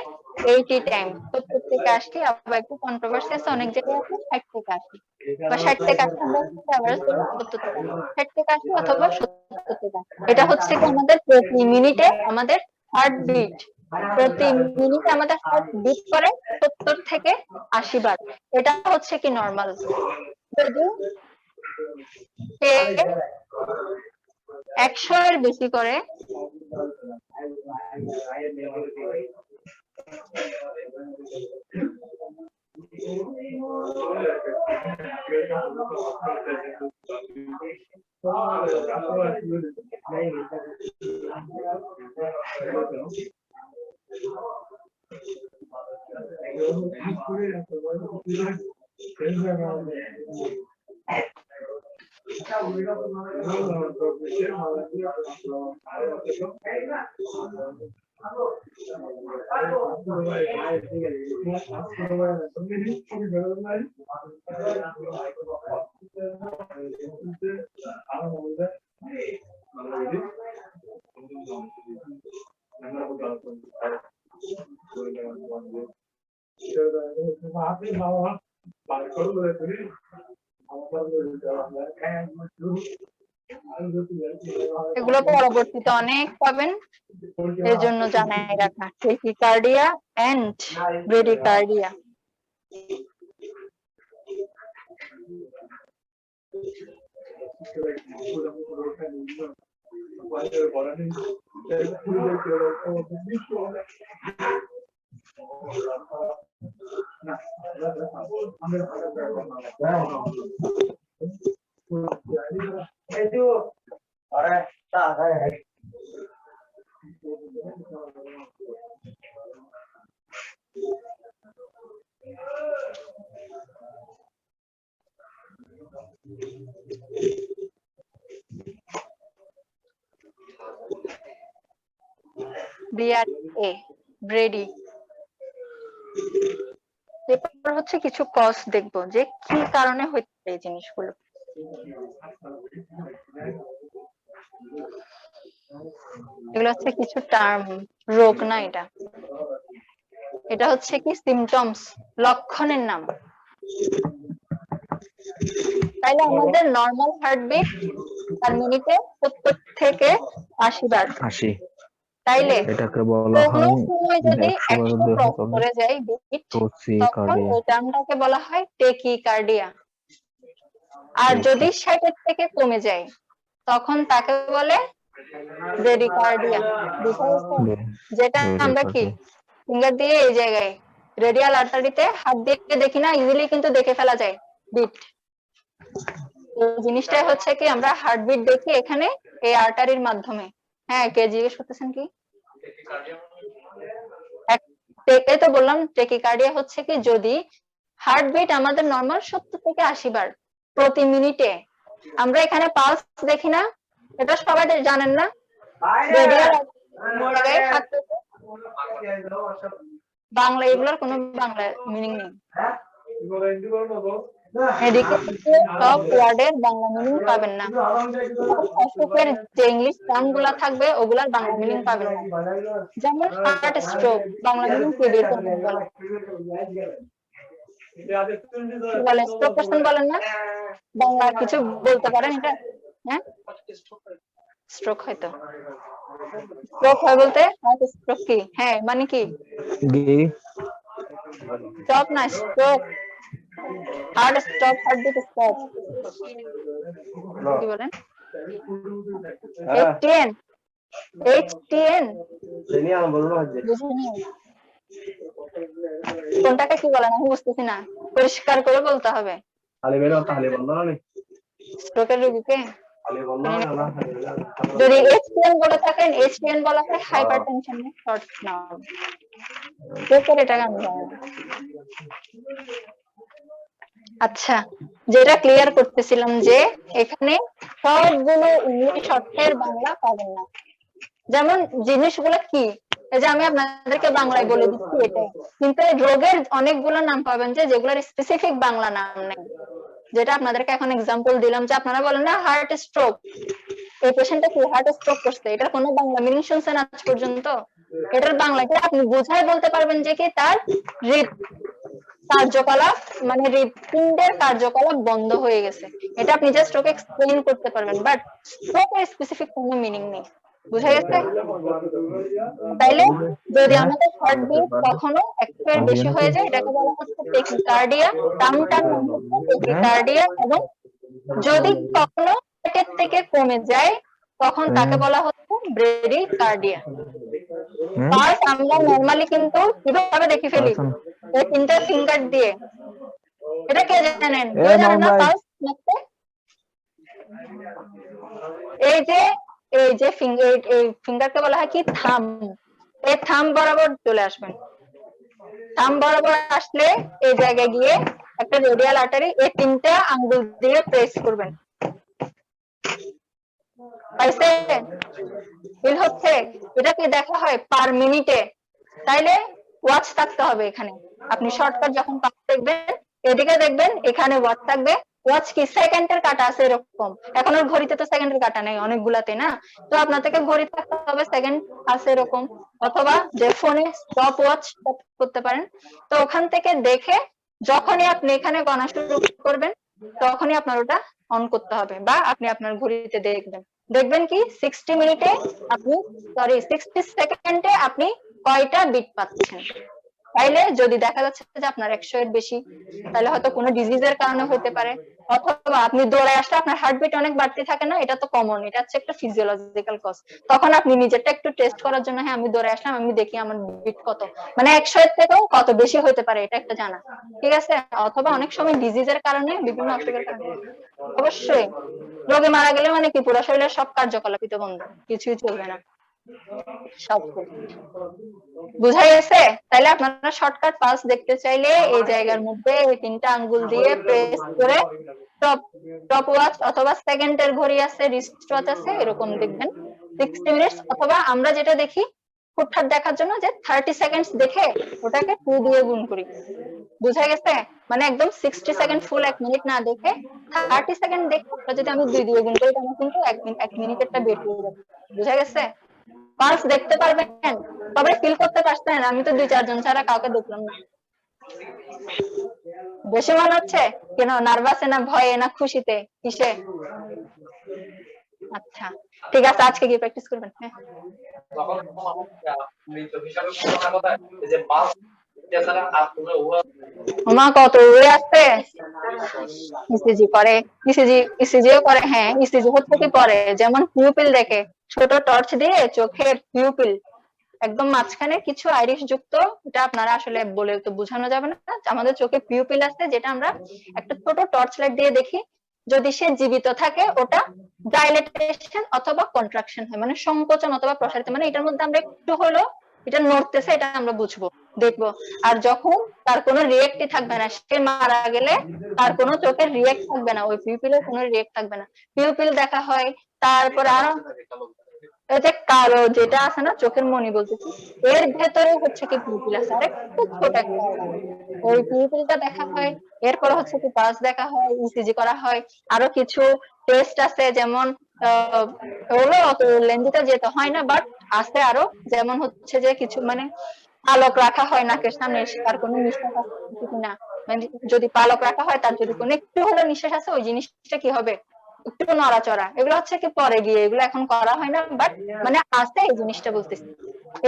80 টাইম, 70 থেকে 80, আবার একটু কন্ট্রোভার্সি আছে, অনেক জায়গায় আছে 60 থেকে 80 বা 60 থেকে 80, আমরা এভারেজ ধরি 70 থেকে 80, 60 থেকে 80 অথবা 70 থেকে 80। এটা হচ্ছে কি আমাদের প্রতি মিনিটে আমাদের হার্টবিট, প্রতি মিনিটে আমাদের হার্ট বিট করে 70 থেকে 80 বার। এটা হচ্ছে কি নরমাল। যদি 100 এর বেশি করে, এগুলো পরবর্তীতে অনেক পাবেন, এর জন্য জানাই রাখা। Tachycardia and bradycardia. ব্রিয়াড এ ব্রেডি। এরপর হচ্ছে কিছু কজ দেখবো যে কি কারণে হইতে পারে এই জিনিসগুলো। এগুলো হচ্ছে কিছু টার্ম, রোগ না এটা, এটা হচ্ছে কি সিমটমস, লক্ষণের নাম। তাইলে আমাদের নর্মাল হার্টবিট পার মিনিটে 70 থেকে 80 বার। 80 তাইলে এটাকে বলা কোনো হয় সময় যদি 100 বারের 100 বেশি ক্রস তবে করে যায় বিট, তখন টচিকার্ডিয়া। ওই টার্মটাকে বলা হয় টেকিকার্ডিয়া। আর যদি 60 এর থেকে কমে যায় তখন তাকে বলে ব্রেডিকার্ডিয়া। বুঝা গেছে? যেটা আমরা কি ফিঙ্গার দিয়ে এই জায়গায় রেডিয়াল আর্টারিতে হাত দিয়ে দেখি না, ইজিলি কিন্তু দেখে ফেলা যায় বিট। এই জিনিসটাই হচ্ছে কি আমরা হার্টবিট দেখি এখানে এই আর্টারির মাধ্যমে। হ্যাঁ, কে জিজ্ঞেস করতেছেন কি? এই তো বললাম টেকিকার্ডিয়া হচ্ছে কি যদি হার্টবিট আমাদের নরমাল 70 থেকে 80 বার প্রতি মিনিটে। আমরা এখানে পালস দেখি না, এটা সবাই জানেন না? রেডিয়াল জায়গায় হাত রেখে, বাংলা এগুলোর কোনো বাংলা মিনিং নেই। এদিকে সব ওয়ার্ডের বাংলা মিনিং পাবেন না, অসুখের যে ইংলিশ টার্ম গুলা থাকবে ওগুলার বাংলা মিনিং পাবেন না। যেমন হার্ট স্ট্রোক, বাংলা মিনিং কি বের করবেন বলেন? বলেন, স্ট্রোক করছেন বলেন না, বাংলা কিছু বলতে পারেন এটা? হ্যাঁ, স্ট্রোক হয়তো, স্ট্রোক হয় বলতে হার্ট স্ট্রোক কি? হ্যাঁ মানে কি? স্টপ না, stroke, heart stop, heartbeat stop. কি বলেন? HTN, HTN বুঝিনি কোনটাকে কি বলেন, আমি বুঝতেছি না, পরিষ্কার করে বলতে হবে। স্ট্রোকের রোগীকে যদি HTN বলে থাকেন, HTN বলা হয় হাইপারটেনশন শর্ট নার্ভ। স্ট্রোকের এটা আমি জানি না। আচ্ছা, যেটা ক্লিয়ার করতেছিলাম যে এখানে সবগুলো ইংলিশ অর্থের বাংলা পাবেন না। যেমন জিনিসগুলো কি, এই যে আমি আপনাদেরকে বাংলায় বলে দিচ্ছি এটাই, কিন্তু এই রোগের অনেকগুলো নাম পাবেন যে যেগুলোর স্পেসিফিক বাংলা নাম নেই। যেটা আপনাদেরকে এখন এক্সাম্পল দিলাম যে আপনারা বলেন না হার্ট স্ট্রোক, এই পেশেন্টটা কি হার্ট স্ট্রোক করছে, এটার কোনো বাংলা মিনিং শুনছেন আজ পর্যন্ত? এটার বাংলাটা আপনি বুঝাই বলতে পারবেন যে কি তার হৃদ কার্যকলাপ, মানে হৃৎপিণ্ডের কার্যকলাপ বন্ধ হয়ে গেছে, এটা আপনি জাস্ট ওকে এক্সপ্লেইন করতে পারবেন, বাট স্ট্রোকের স্পেসিফিক কোনো মিনিং নেই। বুঝা গেছে? তাইলে যদি আমাদের হার্টবিট কখনো 100 এর বেশি হয়ে যায় এটাকে বলা হচ্ছে টেকিকার্ডিয়া, টার্মটার নাম হচ্ছে টেকিকার্ডিয়া। এবং যদি কখনো 1 এর থেকে কমে যায় তখন তাকে বলা হচ্ছে ব্রেডিকার্ডিয়া। পালস আমরা নরমালি কিন্তু কিভাবে দেখে ফেলি? এই 3টা ফিঙ্গার দিয়ে। এটা কে জানেন? কেউ জানেন না পালস মাপতে? এই যে ফিঙ্গার, এই ফিঙ্গারকে বলা হয় কি থাম। এই থাম বরাবর চলে আসবেন, থাম বরাবর আসলে এই জায়গায় গিয়ে একটা রেডিয়াল আর্টারি, এই 3টা আঙ্গুল দিয়ে প্রেস করবেন। পাইছে? ফিল হচ্ছে? এটাকে দেখা হয় পার মিনিটে। তাইলে ওয়াচ থাকতে হবে এখানে। আপনি শর্টকাট যখন পাস দেখবেন এদিকে দেখবেন, এখানে ওয়াচ থাকবে। ওয়াচ কি সেকেন্ডের কাটা আছে এরকম, এখন ওর ঘড়িতে তো সেকেন্ডের কাটা নেই অনেকগুলাতে না, তো আপনাদেরকে ঘড়ি থাকতে হবে সেকেন্ড আছে এরকম, অথবা যে ফোনে স্টপ ওয়াচ করতে পারেন। তো ওখান থেকে দেখে যখনই আপনি এখানে গণা শুরু করবেন তখনই আপনার ওটা অন করতে হবে, বা আপনি আপনার ঘড়িতে দেখবেন। দেখবেন কি 60 মিনিটে আপনি, সরি 60 সেকেন্ডে আপনি কয়টা বিট পাচ্ছেন। তাইলে যদি দেখা যাচ্ছে যে আপনার 100 এর বেশি, তাহলে হয়তো কোনো ডিজিজের কারণে হতে পারে, অথবা আপনি দৌড়ে আসলে আপনার হার্টবিট অনেক বাড়তে থাকে না, এটা তো কমন, এটা হচ্ছে একটা ফিজিওলজিক্যাল কজ। তখন আপনি নিজেরটা একটু টেস্ট করার জন্য, হ্যাঁ আমি দৌড়ে আসলাম, আমি দেখি আমার বিট কত, মানে 100 এর থেকেও কত বেশি হতে পারে এটা একটা জানা, ঠিক আছে? অথবা অনেক সময় ডিজিজের কারণে, বিভিন্ন অসুখের কারণে। অবশ্যই রোগী মারা গেলে মানে কি পুরো শরীরের সব কার্যকলাপই তো বন্ধ, কিছুই চলবে না, সব বুঝা গেছে? তাহলে আপনারা শর্টকাট পালস দেখতে চাইলে এই জায়গার মধ্যে এই 3টা আঙ্গুল দিয়ে প্রেস করে টপ ওয়াচ অথবা সেকেন্ডের ঘড়ি আছে, রিস্ট ওয়াচ আছে, এরকম দেখবেন 60 মিনিটস। অথবা আমরা যেটা দেখি হুটহাট দেখার জন্য যে 30 সেকেন্ডস দেখে ওটাকে 2 দিয়ে গুণ করি। বুঝা গেছে? মানে একদম 60 সেকেন্ড ফুল 1 মিনিট না দেখে 30 সেকেন্ড দেখে ওটা যদি আমি 2 দিয়ে গুণ করি তাহলে কিন্তু 1 মিনিটেরটা বের হয়ে যাবে। বুঝা গেছে? পালস দেখতে পারবেন, তবে ফিল করতে পারছেন? আমি তো 2-4 জন ছাড়া কাউকে দেখলাম না। বেশি মনে হচ্ছে কেন? নার্ভাসে না ভয়ে না খুশিতে কিসে? আচ্ছা ঠিক আছে, আজকে গিয়ে প্র্যাকটিস করবেন। হ্যাঁ ওমা কত উড়ে আসছে। ইসিজি করে, ইসিজিও করে। হ্যাঁ ইসিজি হচ্ছে কি পরে যেমন পিউপিল দেখে, ছোট টর্চ দিয়ে চোখের পিউপিল একদম মাঝখানে কিছু আইরিশ যুক্ত, এটা আপনারা আসলে বলে তো বোঝানো যাবে না। আমাদের চোখে পিউপিল আছে যেটা আমরা একটা ছোট টর্চ লাইট দিয়ে দেখি। যদি সে জীবিত থাকে ওটা ডাইলেটেশন অথবা কন্ট্রাকশন হয়, মানে সংকোচন অথবা প্রসারিত, মানে এটার মধ্যে আমরা একটু হলো এটা নড়তেছে, এটা আমরা বুঝবো, দেখবো। আর যখন তার কোনো রিয়েক্টই থাকবে না, সে মারা গেলে তার কোনো চোখের রিয়েক্ট থাকবে না, ওই পিউপিলের কোনো রিয়েক্ট থাকবে না। পিউপিল দেখা হয়, তারপর আরো এই যে কালো যেটা আছে না চোখের মনি বলতেছি, এর ভেতরে হচ্ছে কি পিউপিল আছে, আরেকটু ছোট একটা organ। ওই পিউপিলটা দেখা হয়। এরপর হচ্ছে কি পালস দেখা হয়, ইসিজি করা হয়। আরো কিছু টেস্ট আছে যেমন ওগুলো অত লেন্দিতে যেতে হয় না, বাট আছে আরো, যেমন হচ্ছে যে কিছু মানে পালক রাখা হয় নাকের সামনে, তার কোনো নিঃশ্বাস আছে কিনা, মানে যদি পালক রাখা হয় তার যদি কোনো একটু হলেও নিঃশ্বাস আছে ওই জিনিসটা কি হবে, একটু নড়াচড়া। এগুলো হচ্ছে কি পরে গিয়ে, এগুলো এখন করা হয় না, বাট মানে আছে এই জিনিসটা বলতেছি।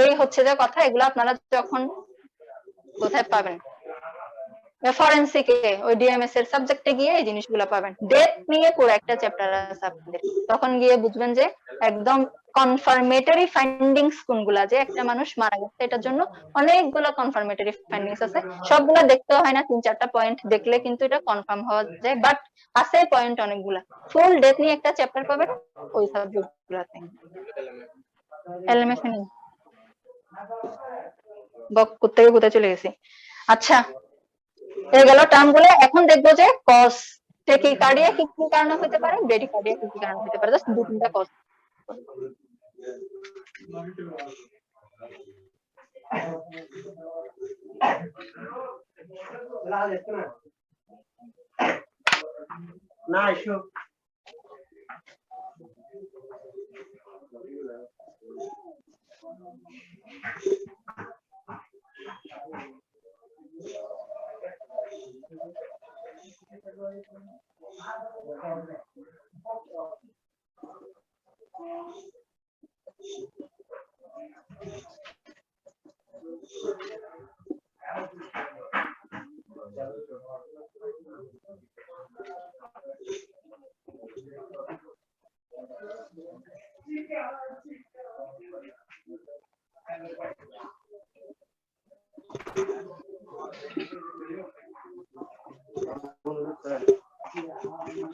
এই হচ্ছে যে কথা, এগুলো আপনারা যখন কোথায় পাবেন, ফরেনসিকে ওই ডিএমএস এর সাবজেক্টে গিয়ে এই জিনিসগুলো পাবেন। ডেথ নিয়ে পুরো একটা চ্যাপ্টার আছে আপনাদের, তখন গিয়ে বুঝবেন যে একদম কনফার্মেটরি ফাইন্ডিংস কোনগুলা, যে একটা মানুষ মারা গেছে এটার জন্য অনেকগুলো কনফার্মেটরি ফাইন্ডিংস আছে। সবগুলা দেখতে হয় না, 3-4টা পয়েন্ট দেখলে কিন্তু এটা কনফার্ম হওয়া যায়, বাট আছে পয়েন্ট অনেকগুলা। ফুল ডেথ নিয়ে একটা চ্যাপ্টার পাবেন ওই সাবজেক্ট গুলাতে। এলএমএফ বক কোথায় কোথায় চলে গেছি। আচ্ছা এই গেল টার্ম গুলো। এখন দেখবো যে কজ টেকিকার্ডিয়া কি কি কারণে হতে পারে, ব্রেডিকার্ডিয়া কি কি কারণে হতে পারে, জাস্ট 2-3টা কজ। না এসো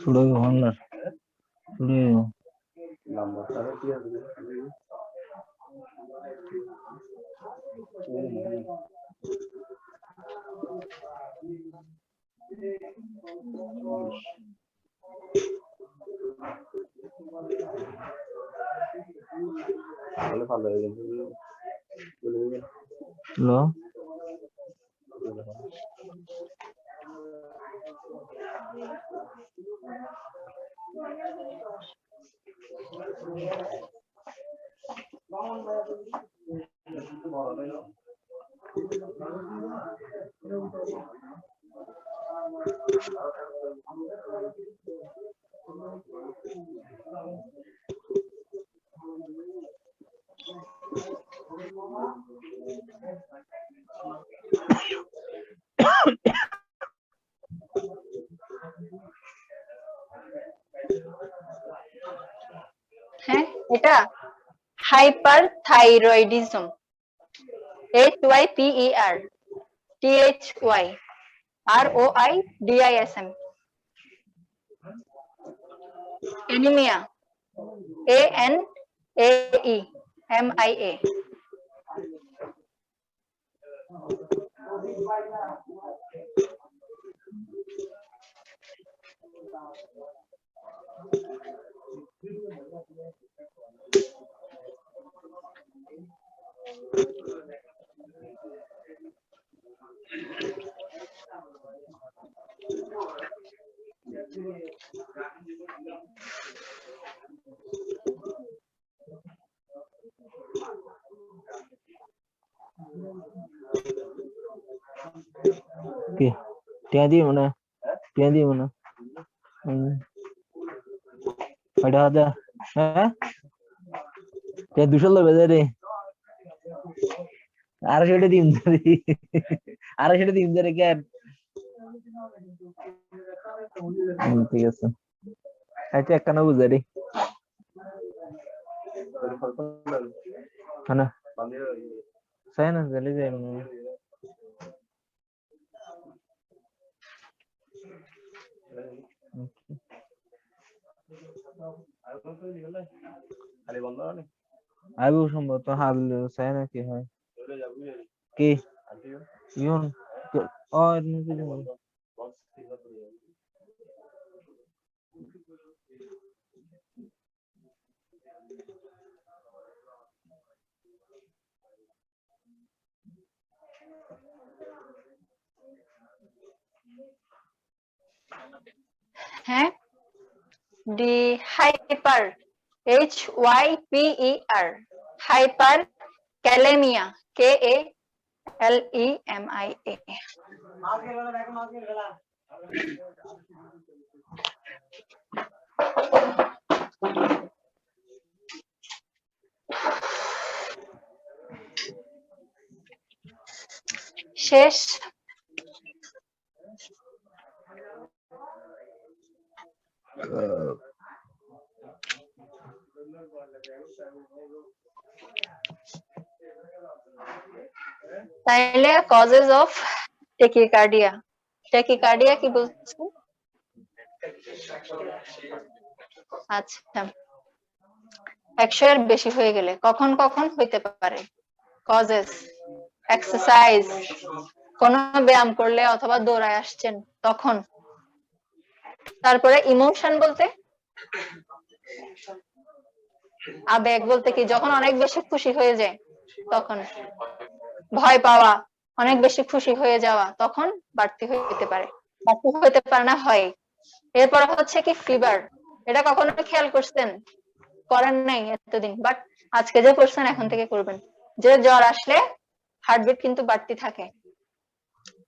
Sudah online. Sudah. নাম্বার তাহলে কি হবে তাহলে ভালো হয়ে গেছে Hello. হ্যাঁ এটা hyperthyroidism, HYPER THYROIDISM, anaemia ANAEMIA, কি টিয়া দিই মনে টিয়া দিই মনে কয়টা হাজার হ্যাঁ টিয়া 200 লবে রে আর সেটা দিন আর সেটা দিন ধরে কেন ঠিক আছে আচ্ছা একটা না বুঝা রে না সাই না চলে যাই আইবো সম্ভবত হাল চাই না কি হয় কি ইউন ও নিতে যাবো হ্যাঁ D hyper HYPER hyper kalaemia KALEMIA শেষ তাইলে কজেস অফ টেকিকার্ডিয়া টেকিকার্ডিয়া কি বলছো আচ্ছা 100 এর বেশি হয়ে গেলে কখন কখন হইতে পারে কজেস এক্সারসাইজ কোন ব্যায়াম করলে অথবা দৌড়ায় আসছেন তখন তারপরে ইমোশন বলতে আবেগ বলতে কি যখন অনেক বেশি খুশি হয়ে যায় তখন ভয় পাওয়া অনেক বেশি খুশি হয়ে যাওয়া তখন বাড়তি হইতে পারে বাড়তি হইতে পারে না হয় এরপর হচ্ছে কি ফিভার এটা কখনো খেয়াল করছেন করেন নাই এতদিন বাট আজকে যে করছেন এখন থেকে করবেন যে জ্বর আসলে হার্টবিট কিন্তু বাড়তি থাকে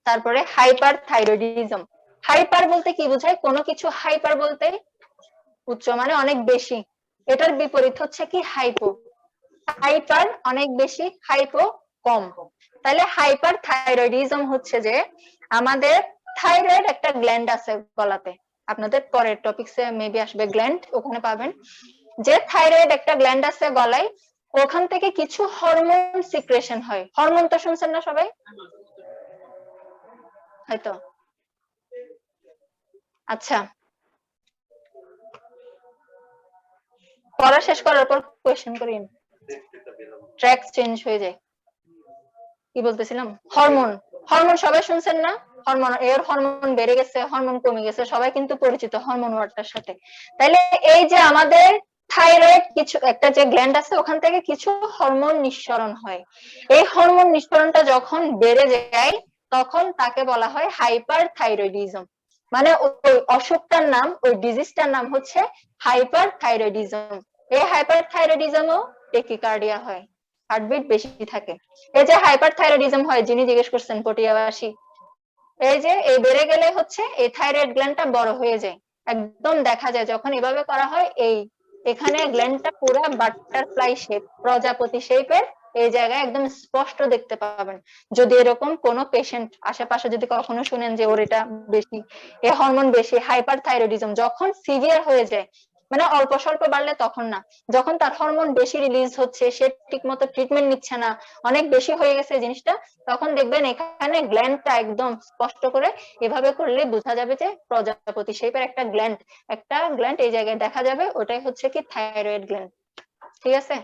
তারপরে হাইপার থাইরয়েডিজম হাইপার বলতে কি বোঝায় কোনো কিছু হাইপার বলতে উচ্চ মানে অনেক বেশি এটার বিপরীত হচ্ছে কি হাইপো হাইপার অনেক বেশি হাইপো কম তাহলে হাইপার থাইরয়েডিজম হচ্ছে যে আমাদের থাইরয়েড একটা গ্ল্যান্ড আছে গলাতে আপনাদের পরের টপিকসে মেবি আসবে গ্ল্যান্ড ওখানে পাবেন যে থাইরয়েড একটা গ্ল্যান্ড আছে গলায় ওখান থেকে কিছু হরমোন সিক্রেশন হয় হরমোন তো শুনছেন না সবাই হয়তো আচ্ছা পড়া শেষ করার পর কোয়েশ্চেন করিন ট্র্যাক চেঞ্জ হয়ে যায় কি বলতেছিলাম হরমোন হরমোন সবাই শুনছেন না হরমোন এর হরমোন বেড়ে গেছে হরমোন কমে গেছে সবাই কিন্তু পরিচিত হরমোন ওয়ার্ডটার সাথে তাইলে এই যে আমাদের থাইরয়েড কিছু একটা যে গ্ল্যান্ড আছে ওখান থেকে কিছু হরমোন নিঃসরণ হয় এই হরমোন নিঃসরণটা যখন বেড়ে যায় তখন তাকে বলা হয় হাইপার থাইরয়েডিজম মানে ওই অসুখটার নাম ওই ডিজিজটার নাম হচ্ছে হাইপার থাইরয়েডিজম এই হাইপার থাইরয়েডিজমও টেকিকার্ডিয়া হয় হার্টবিট বেশি থাকে এই যে হাইপার থাইরয়েডিজম হয় যিনি জিজ্ঞেস করছেন পটিয়াবাসী এই যে এই বেড়ে গেলে হচ্ছে এই থাইরয়েড গ্ল্যান্ডটা বড় হয়ে যায় একদম দেখা যায় যখন এভাবে করা হয় এই এখানে গ্ল্যান্ডটা পুরো বাটারফ্লাই শেপ প্রজাপতি শেপের এই জায়গায় একদম স্পষ্ট দেখতে পাবেন যদি এরকম কোন পেশেন্ট আশেপাশে যদি কখনো শুনেন যে ওর এটা বেশি এই হরমোন বেশি হাইপার থাইরয়েডিজম যখন সিভিয়ার হয়ে যায় মানে অল্প স্বল্প বাড়লে তখন না যখন তার হরমোন বেশি রিলিজ হচ্ছে সে ঠিকমতো ট্রিটমেন্ট নিচ্ছে না অনেক বেশি হয়ে গেছে জিনিসটা তখন দেখবেন এখানে গ্ল্যান্ডটা একদম স্পষ্ট করে এভাবে করলে বোঝা যাবে যে প্রজাপতি শেপের একটা গ্ল্যান্ড এই জায়গায় দেখা যাবে ওটাই হচ্ছে কি থাইরয়েড গ্ল্যান্ড ঠিক আছে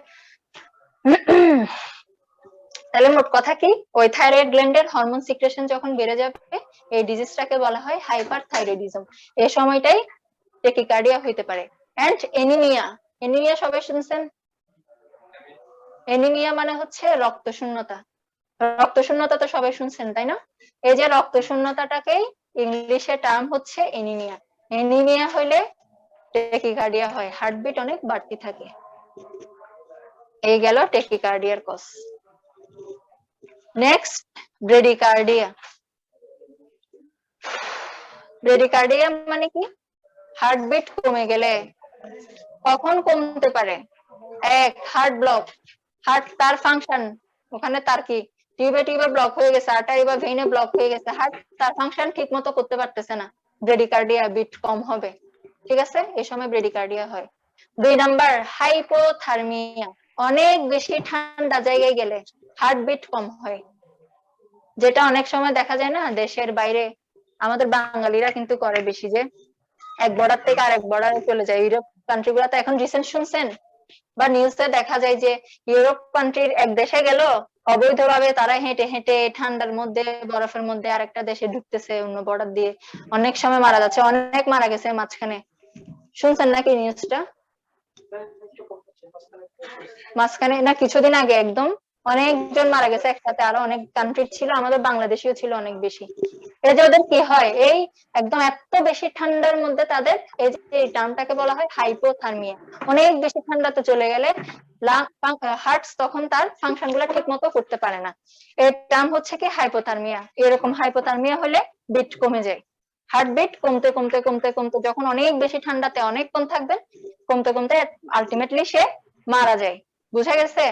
তাহলে মোট কথা কি ওই থাইরয়েড গ্ল্যান্ডের হরমোন সিক্রেশন যখন বেড়ে যাবে এই ডিজিজটাকে বলা হয় হাইপার থাইরয়েডিজম এই সময়টাই টেকিকার্ডিয়া হইতে পারে এন্ড এনিমিয়া এনিমিয়া সবাই শুনছেন এনিমিয়া মানে হচ্ছে রক্ত শূন্যতা তো সবাই শুনছেন তাই না এই যে রক্ত শূন্যতাটাকেই ইংলিশে টার্ম হচ্ছে এনিমিয়া এনিমিয়া হইলে টেকিকার্ডিয়া হয় হার্টবিট অনেক বাড়তি থাকে এই গেল টেকিকার্ডিয়ার কজ নেক্সট ব্রেডিকার্ডিয়া ব্রেডিকার্ডিয়া মানে কি? হার্টবিট কমে গেলে। কখন কমতে পারে? এক, হার্ট ব্লক, হার্ট তার ফাংশন, ওখানে তার কি টিউবে ব্লক হয়ে গেছে, আর্টারি বা ভেইনে ব্লক হয়ে গেছে, হার্ট তার ফাংশন ঠিক মতো করতে পারতেছে না, ব্রেডিকার্ডিয়া, বিট কম হবে। ঠিক আছে, এই সময় ব্রেডিকার্ডিয়া হয়। 2 নাম্বার হাইপোথার্মিয়া, অনেক বেশি ঠান্ডা জায়গায় গেলে হার্টবিট কম হয়, যেটা অনেক সময় দেখা যায় না দেশের বাইরে, আমাদের বাঙালিরা কিন্তু করে বেশি, যে এক বর্ডার থেকে আরেক বর্ডারে চলে যায়। ইউরোপ কান্ট্রি গুলাতে এখন রিসেন্ট শুনছেন বা নিউজে দেখা যায় যে ইউরোপ কান্ট্রির এক দেশে গেল, অবৈধভাবে তারা হেঁটে হেঁটে ঠান্ডার মধ্যে বরফের মধ্যে আরেকটা দেশে ঢুকতেছে অন্য বর্ডার দিয়ে, অনেক সময় মারা যাচ্ছে, অনেক মারা গেছে মাঝখানে, শুনছেন নাকি নিউজটা? মাঝখানে না, কিছুদিন আগে একদম অনেকজন মারা গেছে একসাথে, আরো অনেক কান্ট্রি ছিল, আমাদের বাংলাদেশিও ছিল অনেক বেশি। এই যে ওদের কি হয়, এই একদম এত বেশি ঠান্ডার মধ্যে তাদের এই যে এই টার্মটাকে বলা হয় হাইপোথার্মিয়া, অনেক বেশি ঠান্ডাতে চলে গেলে হার্ট তখন তার ফাংশন গুলা ঠিক মতো করতে পারে না, এর টার্ম হচ্ছে কি হাইপোথার্মিয়া। এরকম হাইপোথার্মিয়া হলে বিট কমে যায়, হার্টবিট কমতে কমতে কমতে কমতে যখন অনেক বেশি ঠান্ডাতে অনেকক্ষণ থাকবে, কমতে কমতে আলটিমেটলি সে মারা যায়। বুঝা গেছে?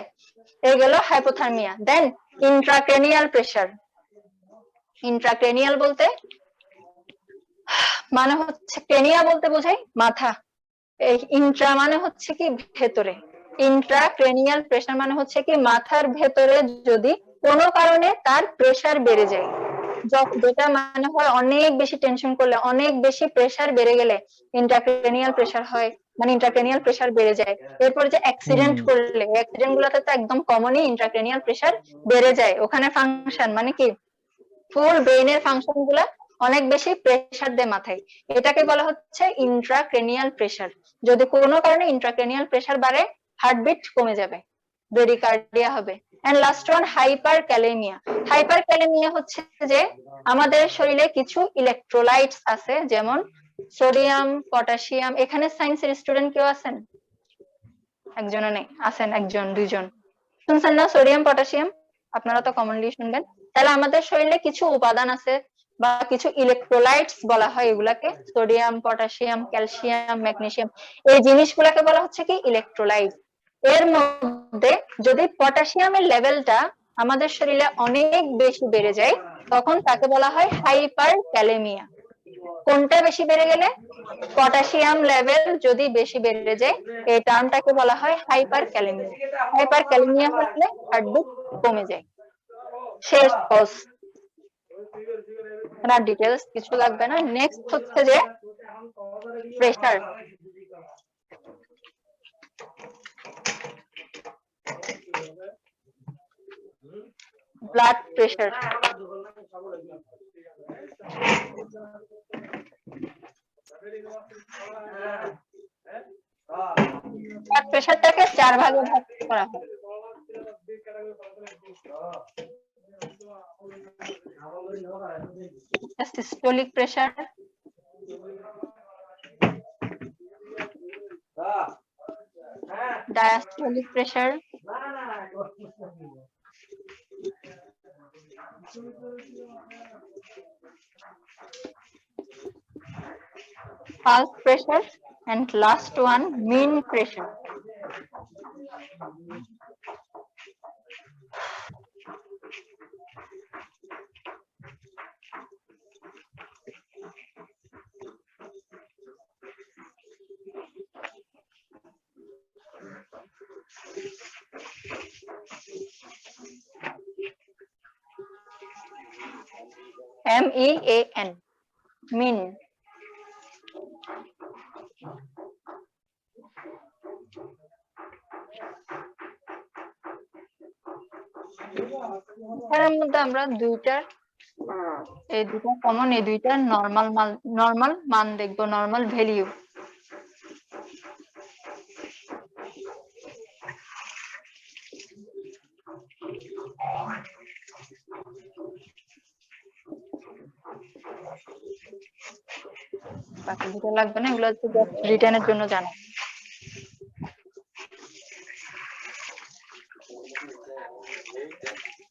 এই গেল হাইপোথার্মিয়া। দেন ইন্ট্রাক্রেনিয়াল প্রেসার। ইন্ট্রাক্রেনিয়াল বলতে মানে হচ্ছে, ক্রেনিয়া বলতে বোঝায় মাথা, এই ইন্ট্রা মানে হচ্ছে কি ভেতরে, ইন্ট্রাক্রেনিয়াল প্রেসার মানে হচ্ছে কি মাথার ভেতরে যদি কোনো কারণে তার প্রেসার বেড়ে যায়, যেটা মানে হয় অনেক বেশি টেনশন করলে, অনেক বেশি প্রেসার বেড়ে গেলে ইন্ট্রাক্রেনিয়াল প্রেসার হয়, মানে ইন্ট্রাক্রেনিয়াল প্রেসার বেড়ে যায়। এরপর যে অ্যাক্সিডেন্ট করলে, অ্যাক্সিডেন্ট গুলোতে তো একদম কমনই ইন্ট্রাক্রেনিয়াল প্রেসার বেড়ে যায়, ওখানে ফাংশন মানে কি ফুল ব্রেইনের ফাংশন গুলা অনেক বেশি প্রেসার দেয় মাথায়, এটাকে বলা হচ্ছে ইন্ট্রাক্রেনিয়াল প্রেসার। যদি কোনো কারণে ইন্ট্রাক্রেনিয়াল প্রেসার বাড়ে, হার্টবিট কমে যাবে, ব্রেডিকার্ডিয়া হবে। And last one hyperkalemia. Hyperkalemia হচ্ছে যে আমাদের শরীরে কিছু ইলেকট্রোলাইটস আছে, যেমন সোডিয়াম, পটাশিয়াম। এখানে সায়েন্সের স্টুডেন্ট কেউ আছেন? একজনও নেই, আছেন একজন দুইজন, শুনছেন না সোডিয়াম পটাশিয়াম? আপনারা তো কমনলি শুনবেন। তাহলে আমাদের শরীরে কিছু উপাদান আছে বা কিছু ইলেকট্রোলাইটস বলা হয় এগুলাকে, সোডিয়াম, পটাশিয়াম, ক্যালসিয়াম, ম্যাগনেসিয়াম, এই জিনিসগুলোকে বলা হচ্ছে কি ইলেকট্রোলাইট। এর মধ্যে যদি পটাশিয়ামের লেভেলটা আমাদের শরীরে অনেক বেশি বেড়ে যায়, তখন তাকে বলা হয় হাইপার ক্যালেমিয়া। কোনটা বেশি বেড়ে গেলে? পটাশিয়াম লেভেল যদি বেশি বেড়ে যায়, এই টার্মটাকে বলা হয় হাইপার ক্যালেমিয়া। হাইপার ক্যালেমিয়া হলে হার্টবিট কমে যায়। শেষ কজ, না ডিটেলস কিছু লাগবে না। নেক্সট হচ্ছে যে প্রেসার। Blood pressure. ব্লাড প্রেসারটাকে 4 ভাগে ভাগ করা হয়। Systolic pressure, diastolic pressure, pulse pressure, and last one mean pressure. MEAN, mean. এর মধ্যে আমরা এই দুইটা কমন, এই দুইটা নরমাল মান দেখবো, নরমাল ভ্যালু। বাকি দুটো লাগবে না, এগুলো হচ্ছে রিটার্নের জন্য জানা।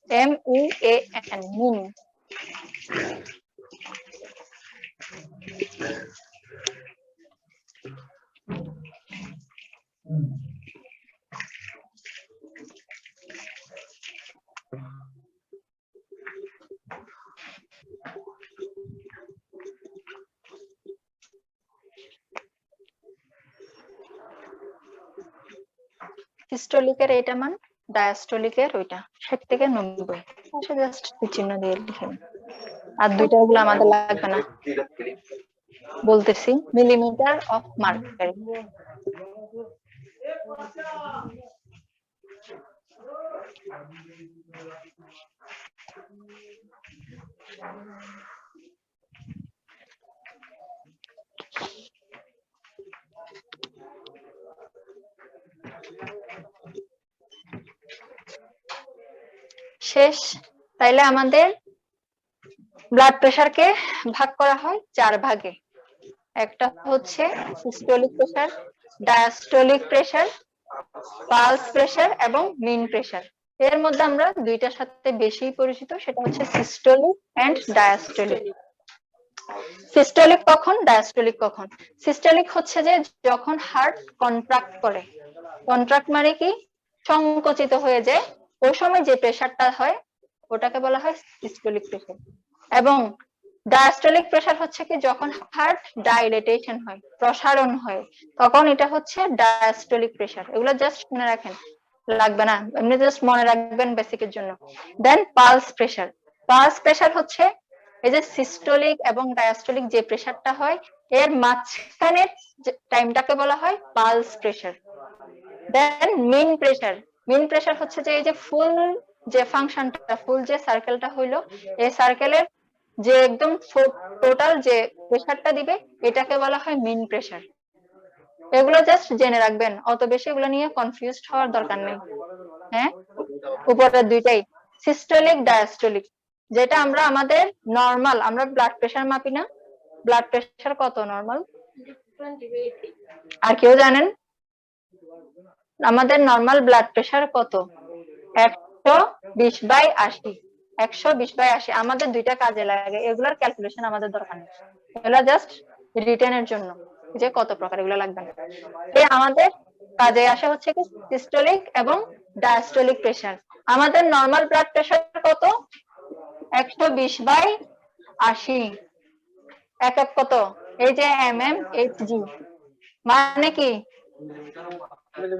MEAN, mean। সিস্টোলিকের এটা মান, ডায়াস্টোলিকের ওইটা 60 থেকে 90। আচ্ছা জাস্ট চিহ্ন দিয়ে লিখে নিন। আর দুইটা ওগুলো আমাদের লাগবে না, বলতেছি মিলিমিটার অফ মার্কারি। শেষ। তাইলে আমাদের ব্লাড প্রেশারকে ভাগ করা হয় 4 ভাগে। একটা হচ্ছে systolic pressure, diastolic pressure, pulse pressure এবং মিন প্রেশার। এর মধ্যে আমরা দুইটার সাথে বেশি পরিচিত, সেটা হচ্ছে সিস্টোলিক এন্ড ডায়াস্টোলিক। সিস্টোলিক কখন, ডায়াস্টোলিক কখন? সিস্টোলিক হচ্ছে যে যখন হার্ট কন্ট্রাক্ট করে, কন্ট্রাক্ট মানে কি সংকুচিত হয়ে যায়, ওই সময় যে প্রেসারটা হয় ওটাকে বলা হয় সিস্টোলিক প্রেসার। এবং ডায়াস্টোলিক প্রেসার হচ্ছে কি যখন হার্ট ডাইলেটেশন হয়, প্রসারণ হয়, তখন এটা হচ্ছে ডায়াস্টোলিক প্রেসার। এগুলো জাস্ট মনে রাখেন, লাগবে না, এমনি জাস্ট মনে রাখবেন বেসিকের জন্য। দেন পালস প্রেসার। পালস প্রেসার হচ্ছে এই যে সিস্টোলিক এবং ডায়াস্টোলিক যে প্রেসারটা হয় এর মাঝখানের টাইমটাকে বলা হয় পালস প্রেসার। দেন মিন প্রেসার। মিন প্রেসার হচ্ছে যে এই যে ফুল যে ফাংশনটা, ফুল যে সার্কেলটা হইলো, এই সার্কেলের যে একদম টোটাল যে প্রেসারটা দিবে এটাকে বলা হয় মিন প্রেসার। এগুলো জাস্ট জেনে রাখবেন, অত বেশি এগুলো নিয়ে কনফিউজড হওয়ার দরকার নেই। হ্যাঁ, উপরের দুইটাই সিস্টোলিক ডায়াস্টোলিক। যেটা আমরা আমাদের নরমাল, আমরা ব্লাড প্রেসার মাপি না, ব্লাড প্রেসার কত নরমাল আর কেউ জানেন? আমাদের নরমাল ব্লাড প্রেসার কত? 120/80। 120/80 আমাদের দুইটা কাজে লাগে, এগুলার ক্যালকুলেশন আমাদের দরকার নেই, এগুলা জাস্ট রিটেনের জন্য যে কত প্রকার, এগুলো লাগবে না। এই আমাদের কাজে আসা হচ্ছে কি সিস্টোলিক এবং ডায়াস্টোলিক প্রেসার। আমাদের নরমাল ব্লাড প্রেসার কত? 120/80। এক কত? এই যে mmHg মানে কি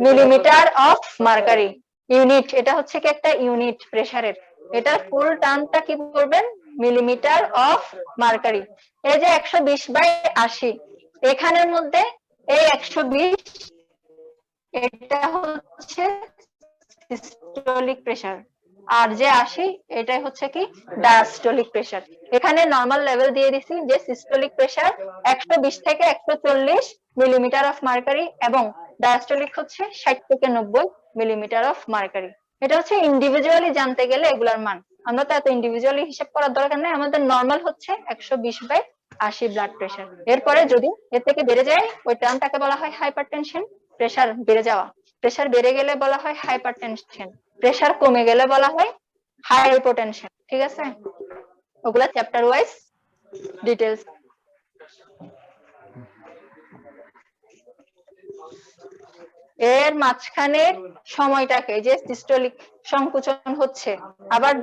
মিলিমিটার অফ মার্কারি ইউনিট। এটা হচ্ছে কি একটা ইউনিট প্রেসারের, এটা ফুল টার্মটা কি করবেন? Millimetre of mercury. এই যে 120/80, এখানের মধ্যে এই 120 এটা হচ্ছে সিস্টোলিক প্রেসার, আর যে 80 এটাই হচ্ছে কি ডায়াস্টোলিক প্রেসার। এখানে নরমাল লেভেল দিয়ে দিছি যে সিস্টোলিক প্রেসার 120 থেকে 140 মিলিমিটার অফ মার্কারি এবং ডায়াস্টোলিক হচ্ছে 60 থেকে 90 মিলিমিটার অফ মার্কারি। এটা হচ্ছে ইন্ডিভিজুয়ালি জানতে গেলে এগুলার মান, আমরা তো এত ইন্ডিভিজুয়ালি হিসাব করার দরকার নেই, আমাদের নরমাল হচ্ছে 120/80 ব্লাড প্রেসার। এরপরে যদি এর থেকে বেড়ে যায় ওই টার্মটাকে বলা হয় হাইপারটেনশন, প্রেসার বেড়ে যাওয়া। প্রেসার বেড়ে গেলে বলা হয় হাইপারটেনশন, প্রেসার কমে গেলে বলা হয় হাইপোটেনশন। ঠিক আছে, ওগুলা চ্যাপ্টার ওয়াইজ ডিটেইলস। এর মাঝখানে সময়টাকে যে সিস্টোলিক সংকোচন হচ্ছে আবার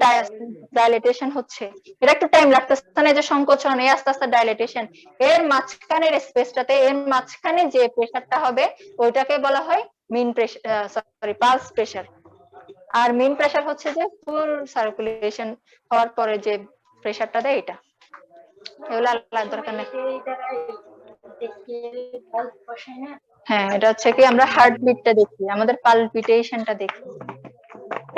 ডাইলেটেশন হচ্ছে, এটা একটু টাইম লাগতেছে না, যে সংকোচন এই আস্তে আস্তে ডাইলেটেশন, এর মাঝখানের স্পেসটাতে এর মাঝখানে যে প্রেসারটা হবে ওইটাকে বলা হয় মিন প্রেসার, সরি পালস প্রেসার। আর মিন প্রেসার হচ্ছে যে ফুল সার্কুলেশন হওয়ার পরে যে প্রেসারটা দেয় এটা। এগুলো আলাদা দরকার নেই। হ্যাঁ, এটা হচ্ছে কি আমরা হার্টবিটটা দেখি, আমাদের পালপিটেশনটা দেখি,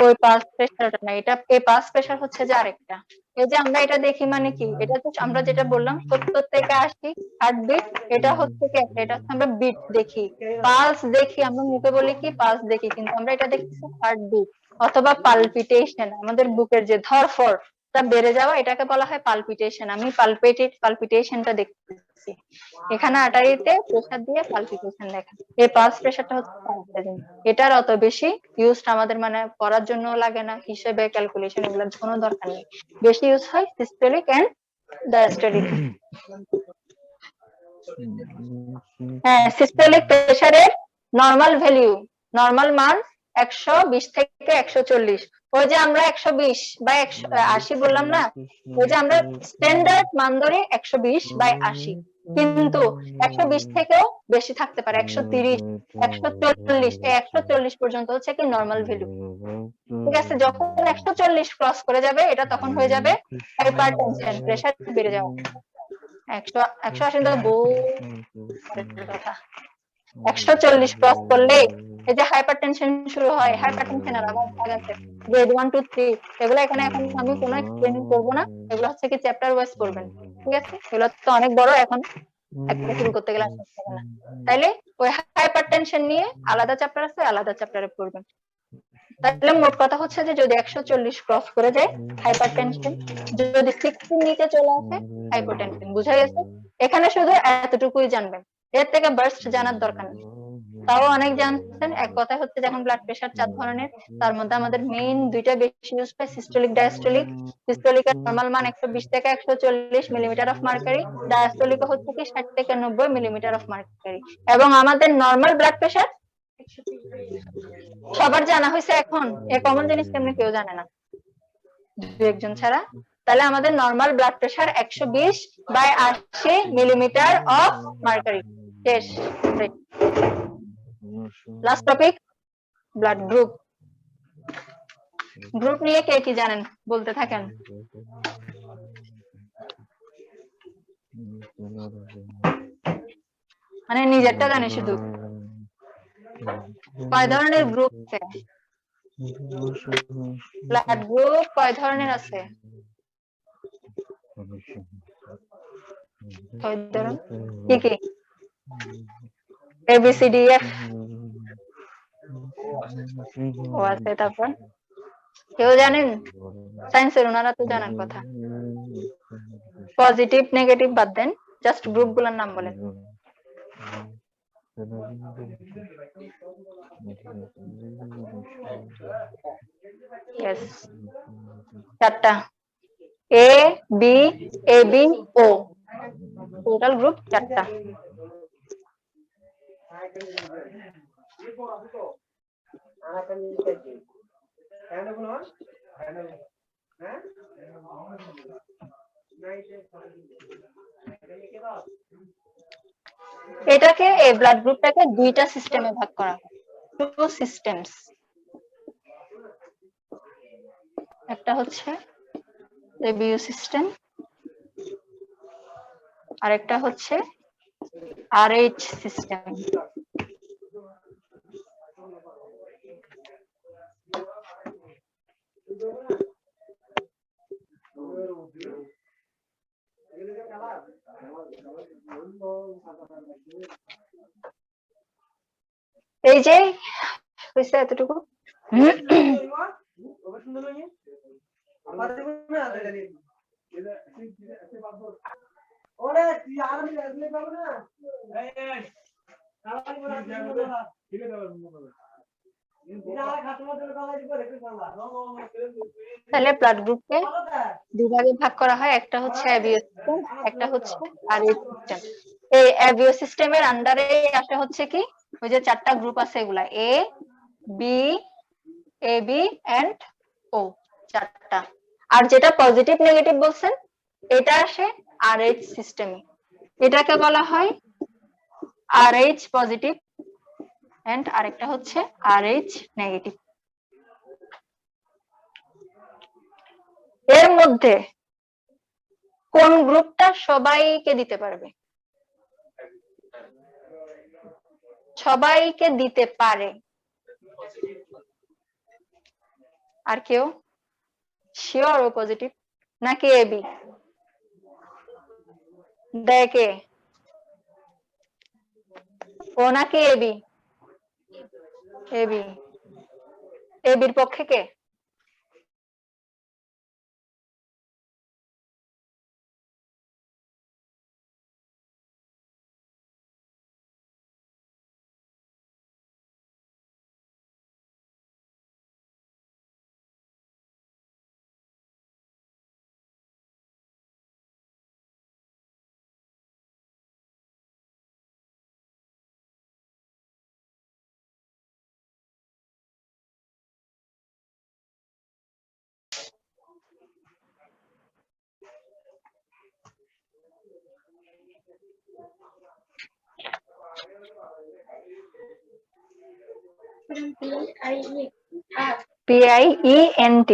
ওই পালস প্রেসারটা না, এটা এই পালস প্রেসার হচ্ছে যে আরেকটা। এই যে আমরা এটা দেখি মানে কি, এটা তো আমরা যেটা বললাম 70 থেকে 80 হার্টবিট, এটা হচ্ছে কি এটা হচ্ছে আমরা বিট দেখি, পালস দেখি, আমরা মুখে বলি কি পালস দেখি, কিন্তু আমরা এটা দেখছি হার্টবিট অথবা পালপিটেশন, আমাদের বুকের যে ধড়ফড়টা বেড়ে যাওয়া এটাকে বলা হয় পালপিটেশন। আমি পালপিটেশনটা দেখতেছি, এখানে আটারিতে প্রেসার দিয়ে পালপিটেশন লেখা, এই পালস প্রেসারটা হচ্ছে আরেকটা জিনিস। এটার অত বেশি ইউজ আমাদের মানে করার জন্য লাগে না, হিসেবে ক্যালকুলেশন এগুলোর কোনো দরকার নেই, বেশি ইউজ হয় সিস্টোলিক এন্ড ডায়াস্টোলিক। হ্যাঁ, সিস্টোলিক প্রেসারের নর্মাল ভ্যালু, নর্মাল মান 120 থেকে 140। ওই যে আমরা 120 বা 180 বললাম না, ওই যে আমরা স্ট্যান্ডার্ড মান ধরে 120/80, কিন্তু 120 থেকেও বেশি থাকতে পারে, 130, 140, এই 140 পর্যন্ত হচ্ছে কি নর্মাল ভ্যালু। ঠিক আছে, যখন 140 ক্রস করে যাবে এটা তখন হয়ে যাবে হাইপারটেনশন, প্রেসার বেড়ে যাওয়া। 180 তো পরের কথা। 140 ক্রস করলে এই যে হাইপারটেনশন শুরু হয়, হাইপারটেনশনের আমার ভাগ আছে গ্রেড 1 2 3, এগুলো এখানে এখন আমি কোনো এক্সপ্লেইন করব না, এগুলো হচ্ছে কি চ্যাপ্টার ওয়াইজ পড়বেন। ঠিক আছে, এগুলো তো অনেক বড়, এখন একটা শুরু করতে গেলে আর শেষ হবে না। তাইলে ওই হাইপারটেনশন নিয়ে আলাদা চ্যাপ্টার আছে, আলাদা চ্যাপ্টারে পড়বেন। তাহলে মোট কথা হচ্ছে যে যদি 140 ক্রস করে যায় হাইপারটেনশন, যদি 60 নিচে চলে আসে হাইপোটেনশন। বুঝা গেছে? এখানে শুধু এতটুকুই জানবেন, এর থেকে বার্স্ট জানার দরকার নেই। তাও অনেক জানছেন। এক কথায় হচ্ছে যখন ব্লাড প্রেশার 4 ধরনের, তার মধ্যে আমাদের মেইন দুইটা বেশি ইউজ হয়, সিস্টোলিক ডায়াস্টোলিক। সিস্টোলিকের নরমাল মান 120 থেকে 140 মিলিমিটার অফ মার্কারি, ডায়াস্টোলিক হচ্ছে কি 60 থেকে 90 মিলিমিটার অফ মার্কারি। এবং আমাদের নরমাল ব্লাড প্রেশার সবার জানা হয়েছে এখন, এই কমন জিনিস কেমনে কেউ জানে না, দু একজন ছাড়া। তাহলে আমাদের normal blood pressure 120/80 millimetre of mercury. শেষ। Last topic, blood group. Group নিয়ে কে কি জানেন বলতে থাকেন। মানে নিজেরটা জানি শুধু। কয় ধরনের গ্রুপ আছে? ব্লাড গ্রুপ কয় ধরনের আছে? কয় ধরনের? কি কি? ABCDF ও আছে। তারপর কেউ জানেন? সায়েন্সের ওনারা তো জানার কথা। পজিটিভ নেগেটিভ বাদ দেন, জাস্ট গ্রুপ গুলোর নাম বলেন। Yes, চারটা, A B AB O, total group চারটা। এটাকে, এই ব্লাড গ্রুপটাকে দুইটা সিস্টেমে ভাগ করা হয়, টু সিস্টেমস। একটা হচ্ছে ABU সিস্টেম, আর একটা হচ্ছে RH সিস্টেম। এই যে হয়েছে এতটুকু। তাহলে ব্লাড গ্রুপকে দুই ভাগে ভাগ করা হয়, একটা হচ্ছে অ্যাবিও সিস্টেম, একটা হচ্ছে আরএইচ সিস্টেম। এই অ্যাবিও সিস্টেমের আন্ডারে আসে হচ্ছে কি ওই যে চারটা গ্রুপ আছে, এগুলা A B AB and O, চারটা। আর যেটা পজিটিভ নেগেটিভ বলছেন এটা আসে RH সিস্টেমে, এটাকে বলা হয় RH পজিটিভ এন্ড আরেকটা হচ্ছে RH নেগেটিভ। এর মধ্যে কোন গ্রুপটা সবাইকে দিতে পারবে? সবাইকে দিতে পারে। আর কেউ শিওর ও পজিটিভ নাকি এবি? দেখে ও নাকি এবি? এবি। এবির পক্ষে কে? PIENT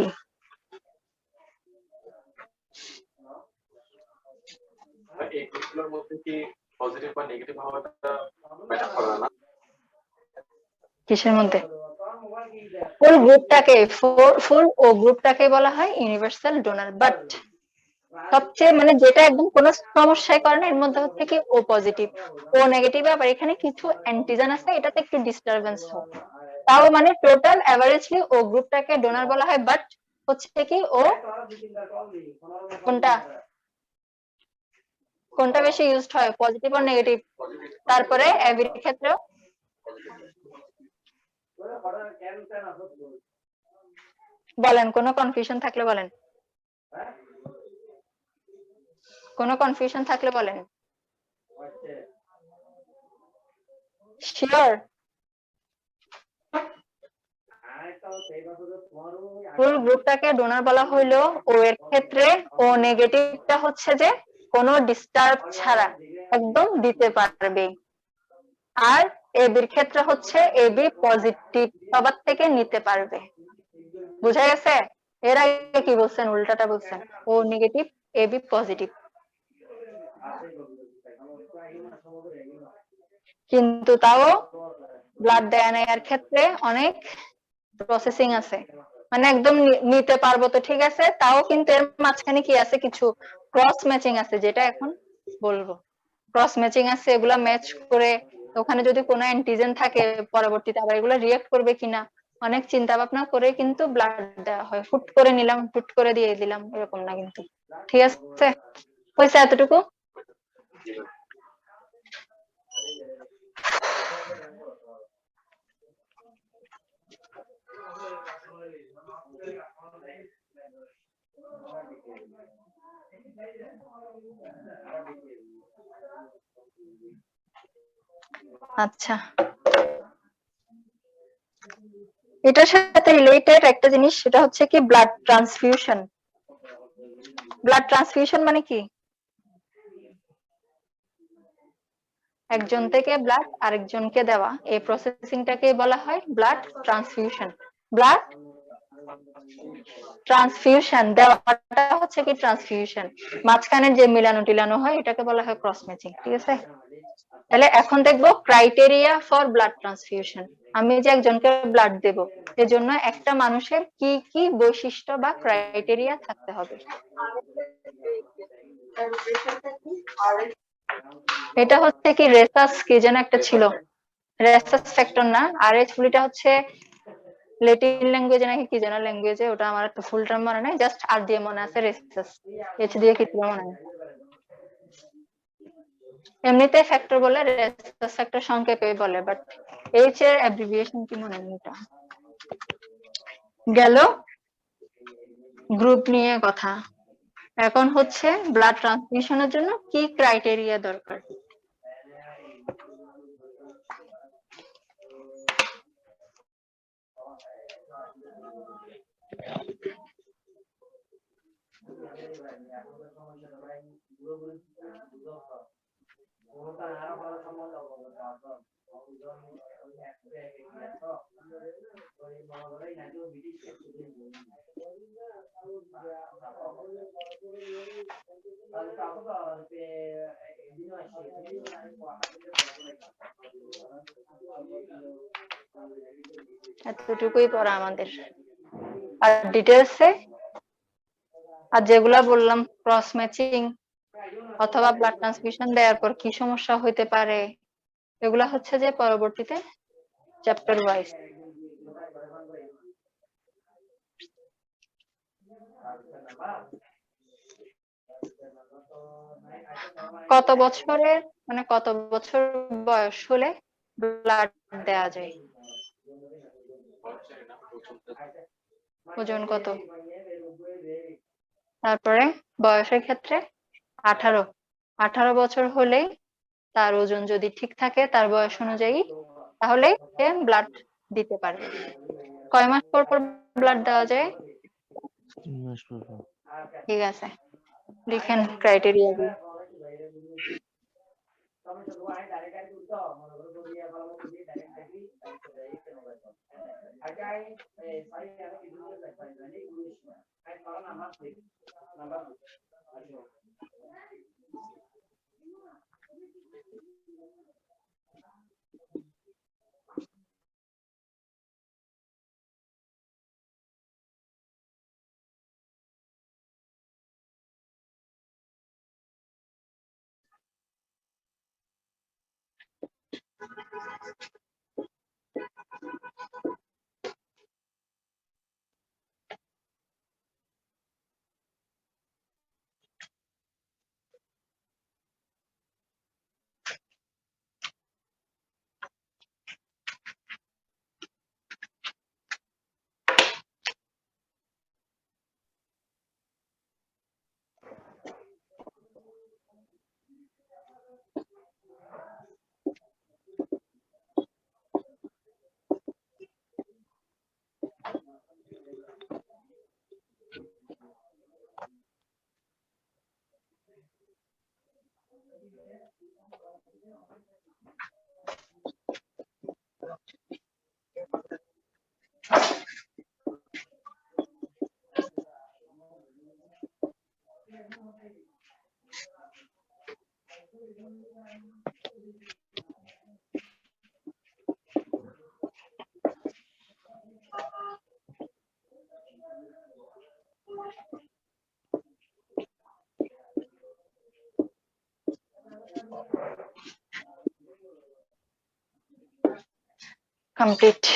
এইগুলোর মধ্যে কি পজিটিভ বা নেগেটিভ হওয়াটা ম্যাটার করে না? কিসের মধ্যে? ফুল ও গ্রুপটাকে বলা হয় ইউনিভার্সাল ডোনার, বাট সবচেয়ে মানে যেটা একদম কোনো সমস্যায় করে না এর মধ্যে হচ্ছে কি ও পজিটিভ ও নেগেটিভ, আবার এখানে কিছু অ্যান্টিজেন আছে, এটাতে একটু ডিস্টারবেন্স হয়। তাও মানে টোটাল এভারেজলি ও গ্রুপটাকে ডোনার বলা হয়, বাট হচ্ছে কি ও কোনটা কোনটা বেশি ইউজড হয়, পজিটিভ আর নেগেটিভ? তারপরে এবির ক্ষেত্রেও বলেন, কোনো কনফিউশন থাকলে বলেন, কোনো কনফিউশন থাকলে বলেন। শিওর? ফুল গ্রুপটাকে ডোনার বলা হইলো ও এর ক্ষেত্রে ও নেগেটিভটা হচ্ছে যে কোনো ডিস্টার্ব ছাড়া একদম দিতে পারবে, আর এবির ক্ষেত্রে হচ্ছে এবি পজিটিভ সবার থেকে নিতে পারবে। বুঝা গেছে? এর আগে কি বলছেন? উল্টাটা বলছেন, ও নেগেটিভ এবি পজিটিভ। কিন্তু তাও ব্লাড দেওয়ার ক্ষেত্রে অনেক প্রসেসিং আছে, মানে একদম নিতে পারবো তো ঠিক আছে, তাও কিন্তু এর মাঝখানে কি আছে, কিছু ক্রস ম্যাচিং আছে, যেটা এখন বলবো। ক্রস ম্যাচিং আছে, এগুলা ম্যাচ করে ওখানে যদি কোনো অ্যান্টিজেন থাকে পরবর্তীতে আবার এগুলা রিঅ্যাক্ট করবে কিনা অনেক চিন্তা ভাবনা করে কিন্তু ব্লাড দেওয়া হয়। হুট করে নিলাম, হুট করে দিয়ে দিলাম, এরকম না কিন্তু। ঠিক আছে, হয়েছে এতটুকু? আচ্ছা, এটার সাথে রিলেটেড একটা জিনিস, সেটা হচ্ছে কি ব্লাড ট্রান্সফিউশন। ব্লাড ট্রান্সফিউশন মানে কি? একজন থেকে ব্লাড আরেকজনকে দেওয়া, এই প্রসেসিংটাকে বলা হয় ব্লাড ট্রান্সফিউশন। ব্লাড ট্রান্সফিউশন দেওয়াটা হচ্ছে কি ট্রান্সফিউশন, মাঝখানে যে মিলানো টিলানো হয় এটাকে বলা হয় ক্রস ম্যাচিং। ঠিক আছে, তাহলে এখন দেখবো ক্রাইটেরিয়া ফর ব্লাড ট্রান্সফিউশন। আমি যে একজনকে ব্লাড দেব, এর জন্য একটা মানুষের কি কি বৈশিষ্ট্য বা ক্রাইটেরিয়া থাকতে হবে। এটা হচ্ছে কি রেসাস কি যেন একটা ছিল, রেসাস ফ্যাক্টর না, আরএইচ ফুলটা হচ্ছে ল্যাটিন ল্যাঙ্গুয়েজে নাকি কি যেন ল্যাঙ্গুয়েজে, ওটা আমার একটা ফুল টার্ম মনে নাই, জাস্ট আর দিয়ে মনে আছে রেসাস, এইচ দিয়ে কি মনে নাই। এমনিতে ফ্যাক্টর বলে, রেসাস ফ্যাক্টর সংক্ষেপে বলে, বাট এইচ এর অ্যাব্রিভিয়েশন কি মনে নেই। এটা গেল গ্রুপ নিয়ে কথা। এখন হচ্ছে ব্লাড ট্রান্সমিশনের জন্য কি ক্রাইটেরিয়া দরকার। এতটুকুই পড়া আমাদের, আর ডিটেলসে আর যেগুলা বললাম ক্রস ম্যাচিং অথবা ব্লাড ট্রান্সফিউশন দেওয়ার পর কি সমস্যা হইতে পারে, এগুলা হচ্ছে যে পরবর্তীতে চ্যাপ্টার ওয়াইজ। কত বছরের মানে কত বছর বয়স হলে ব্লাড দেওয়া যায়? ওজন কত? তারপরে বয়সের ক্ষেত্রে 18 বছর হলে তার ওজন যদি ঠিক থাকে তার বয়স অনুযায়ী, তাহলে সে ব্লাড দিতে পারবে। কয় মাস পর পর ব্লাড দেওয়া যায়? 3 মাস পর। ঠিক আছে, লিখেন ক্রাইটেরিয়া গুলো। Complete.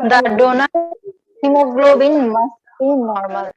The donor hemoglobin must be normal.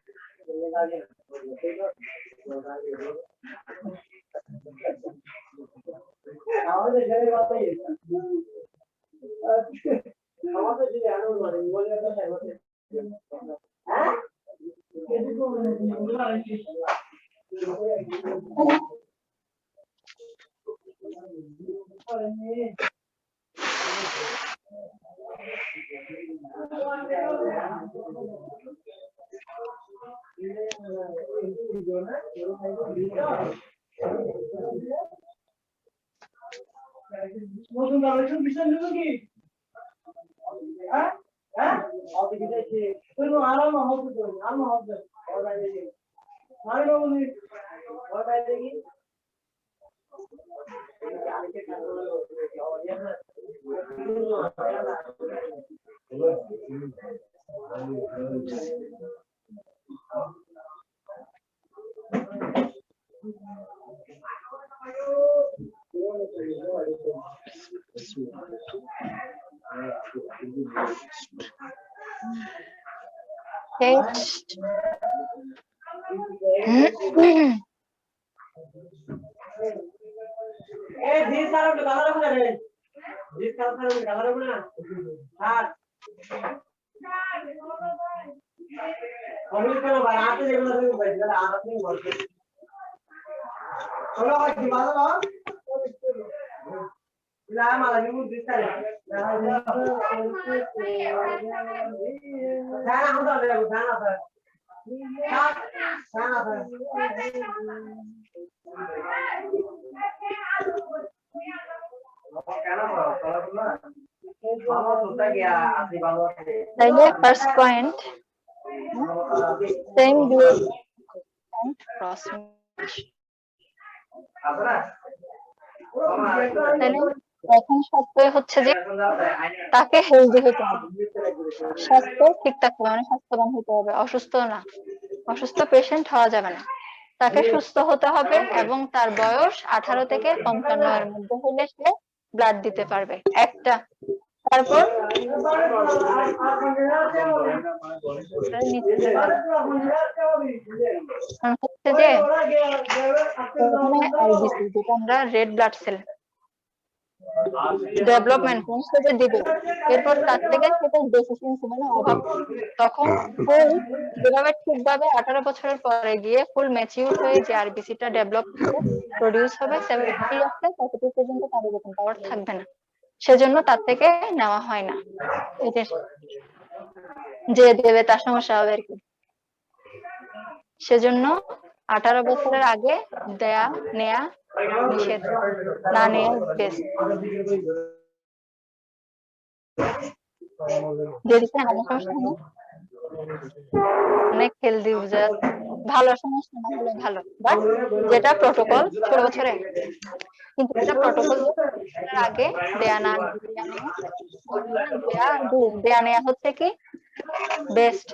Next. তাইলে first point same group and cross match। তাইলে প্রথম শর্ত হচ্ছে যে তাকে হেলদি হতে হবে, স্বাস্থ্য ঠিক থাকতে হবে, মানে স্বাস্থ্যবান হতে হবে, অসুস্থ না, অসুস্থ পেশেন্ট হওয়া যাবে না। তাকে সুস্থ হতে হবে এবং তার বয়স 18 থেকে 55 এর মধ্যে হলে সে ব্লাড দিতে পারবে একটা। তারপর হচ্ছে যে প্রথমে আইবিসি, যেটা আমরা রেড ব্লাড সেল ডেভেলপমেন্ট স্টেজে দিবে, এরপর তার থেকে সেটা ডেফিসিয়েন্সি মানে অভাব, তখন ফুল যেভাবে ঠিকভাবে 18 বছরের পরে গিয়ে ফুল ম্যাচিউর হয়ে যে আরবিসিটা ডেভেলপ হবে, প্রডিউস হবে 70 ইয়ার্সে, ততটুকু পর্যন্ত তার এরকম পাওয়ার থাকবে না, সেজন্য তার থেকে নেওয়া হয় না। এটা যে দেবে তার সমস্যা হবে আর কি, সেজন্য 18 বছরের আগে নেয়া নিষেধ, না নেয়া বেস্ট। যেদিকে আমার সমস্যা নেই, অনেক হেলদি ভালো, সমস্যা না হলে ভালো, বাট যেটা প্রটোকল 16 বছরে, কিন্তু এটা প্রটোকল আগে দেয়া না দেয়া নেয়া হচ্ছে কি বেস্ট,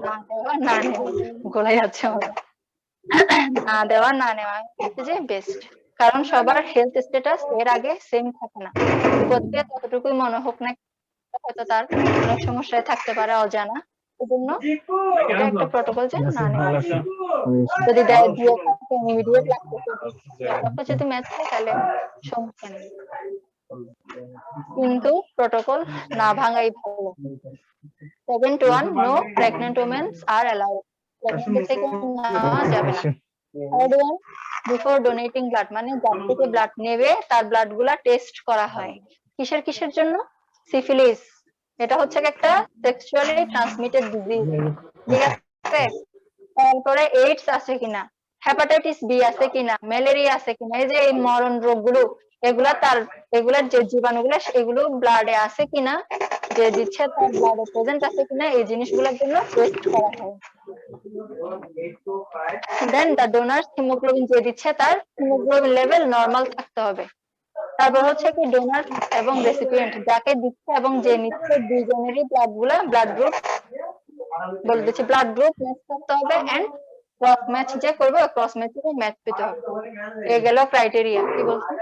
না দেওয়া না নেওয়া, গোলাই যাচ্ছে আমার, না দেওয়া না নেওয়া হচ্ছে যে বেস্ট। কারণ সবার হেলথ স্ট্যাটাস এর আগে সেম থাকে না, করতে ততটুকুই মনে হোক না, হয়তো তার অনেক সমস্যায় থাকতে পারে অজানা, এজন্য এটা একটা প্রটোকল যে না নেওয়া। যদি দিয়ে থাকে ইমিডিয়েট লাগতেছে, তারপর যদি ম্যাচ হয় তাহলে সমস্যা নেই, কিন্তু প্রটোকল না ভাঙাই ভালো। 7-1 no pregnant women are allowed, pregnant থেকে নেওয়া যাবে না। Third one before donating blood, মানে যার থেকে ব্লাড নেবে তার ব্লাড গুলা টেস্ট করা হয়, কিসের জন্য? সিফিলিস, এটা হচ্ছে একটা সেক্সুয়ালি ট্রান্সমিটেড ডিজিজ, ঠিক আছে? তারপরে এইডস আছে কিনা, হেপাটাইটিস বি আছে কিনা, ম্যালেরিয়া আছে কিনা, এই যে এই মরণ রোগগুলো, এগুলার যে জীবাণুগুলো এগুলো ব্লাডে আছে কিনা, যে দিচ্ছে তার ব্লাডে প্রেজেন্ট আছে কিনা, এই জিনিসগুলোর জন্য টেস্ট করা হয়। দেন দ্য ডোনার হিমোগ্লোবিন, যে দিচ্ছে তার হিমোগ্লোবিন লেভেল নরমাল থাকতে হবে। তারপর হচ্ছে কি ডোনার এবং রেসিপিয়েন্ট, যাকে দিচ্ছে এবং যে নিচ্ছে দুইজনেরই ব্লাড গ্রুপ বলে দিচ্ছে, ব্লাড গ্রুপ ম্যাচ করতে হবে, এন্ড ক্রস ম্যাচ যে করবে ক্রস ম্যাচ থেকে ম্যাচ পেতে হবে। এই গেল ক্রাইটেরিয়া, কি বলছেন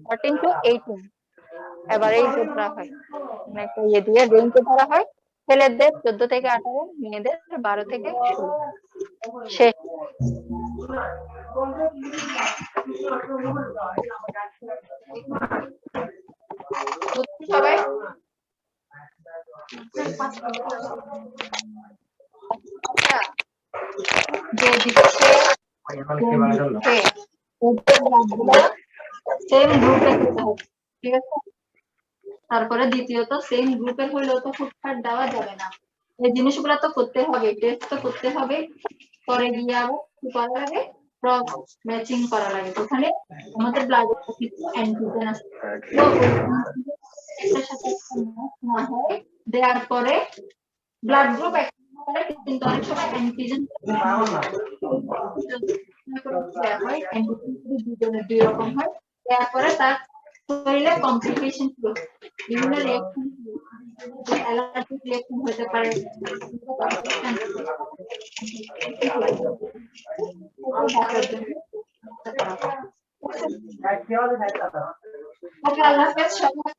14 to 18। এবার এই যে ধরা হয়, মানে একটা ইয়ে দিয়ে রেঞ্জে ধরা হয়, ছেলেদের 14 থেকে 18, মেয়েদের 12 থেকে 16। শেষ। সবাই যে দিচ্ছে সেম গ্রুপে হতে হবে, ঠিক আছে? তারপরে দ্বিতীয়ত সেম গ্রুপের হলেও তো ফুটফাট দেওয়া যাবে না, এই জিনিসগুলো তো করতে হবে, টেস্ট তো করতে হবে, পরে গিয়ে আবার কি করা লাগে, ক্রস ম্যাচিং করা লাগে। ওখানে আমাদের ব্লাডে কিছু অ্যান্টিজেন আছে, তো এটার সাথে না হয় দেওয়ার পরে ব্লাড গ্রুপ করে, কিন্তু অনেক সময় অ্যান্টিজেন হয়, অ্যান্টিজেন দুজনের দুই রকম হয়, তারপরে তার শরীরে কমপ্লিকেশন বিভিন্ন রিঅ্যাকশন, অ্যালার্জিক রিঅ্যাকশন হতে পারে। ওকে, আল্লাহ হাফেজ, সবাই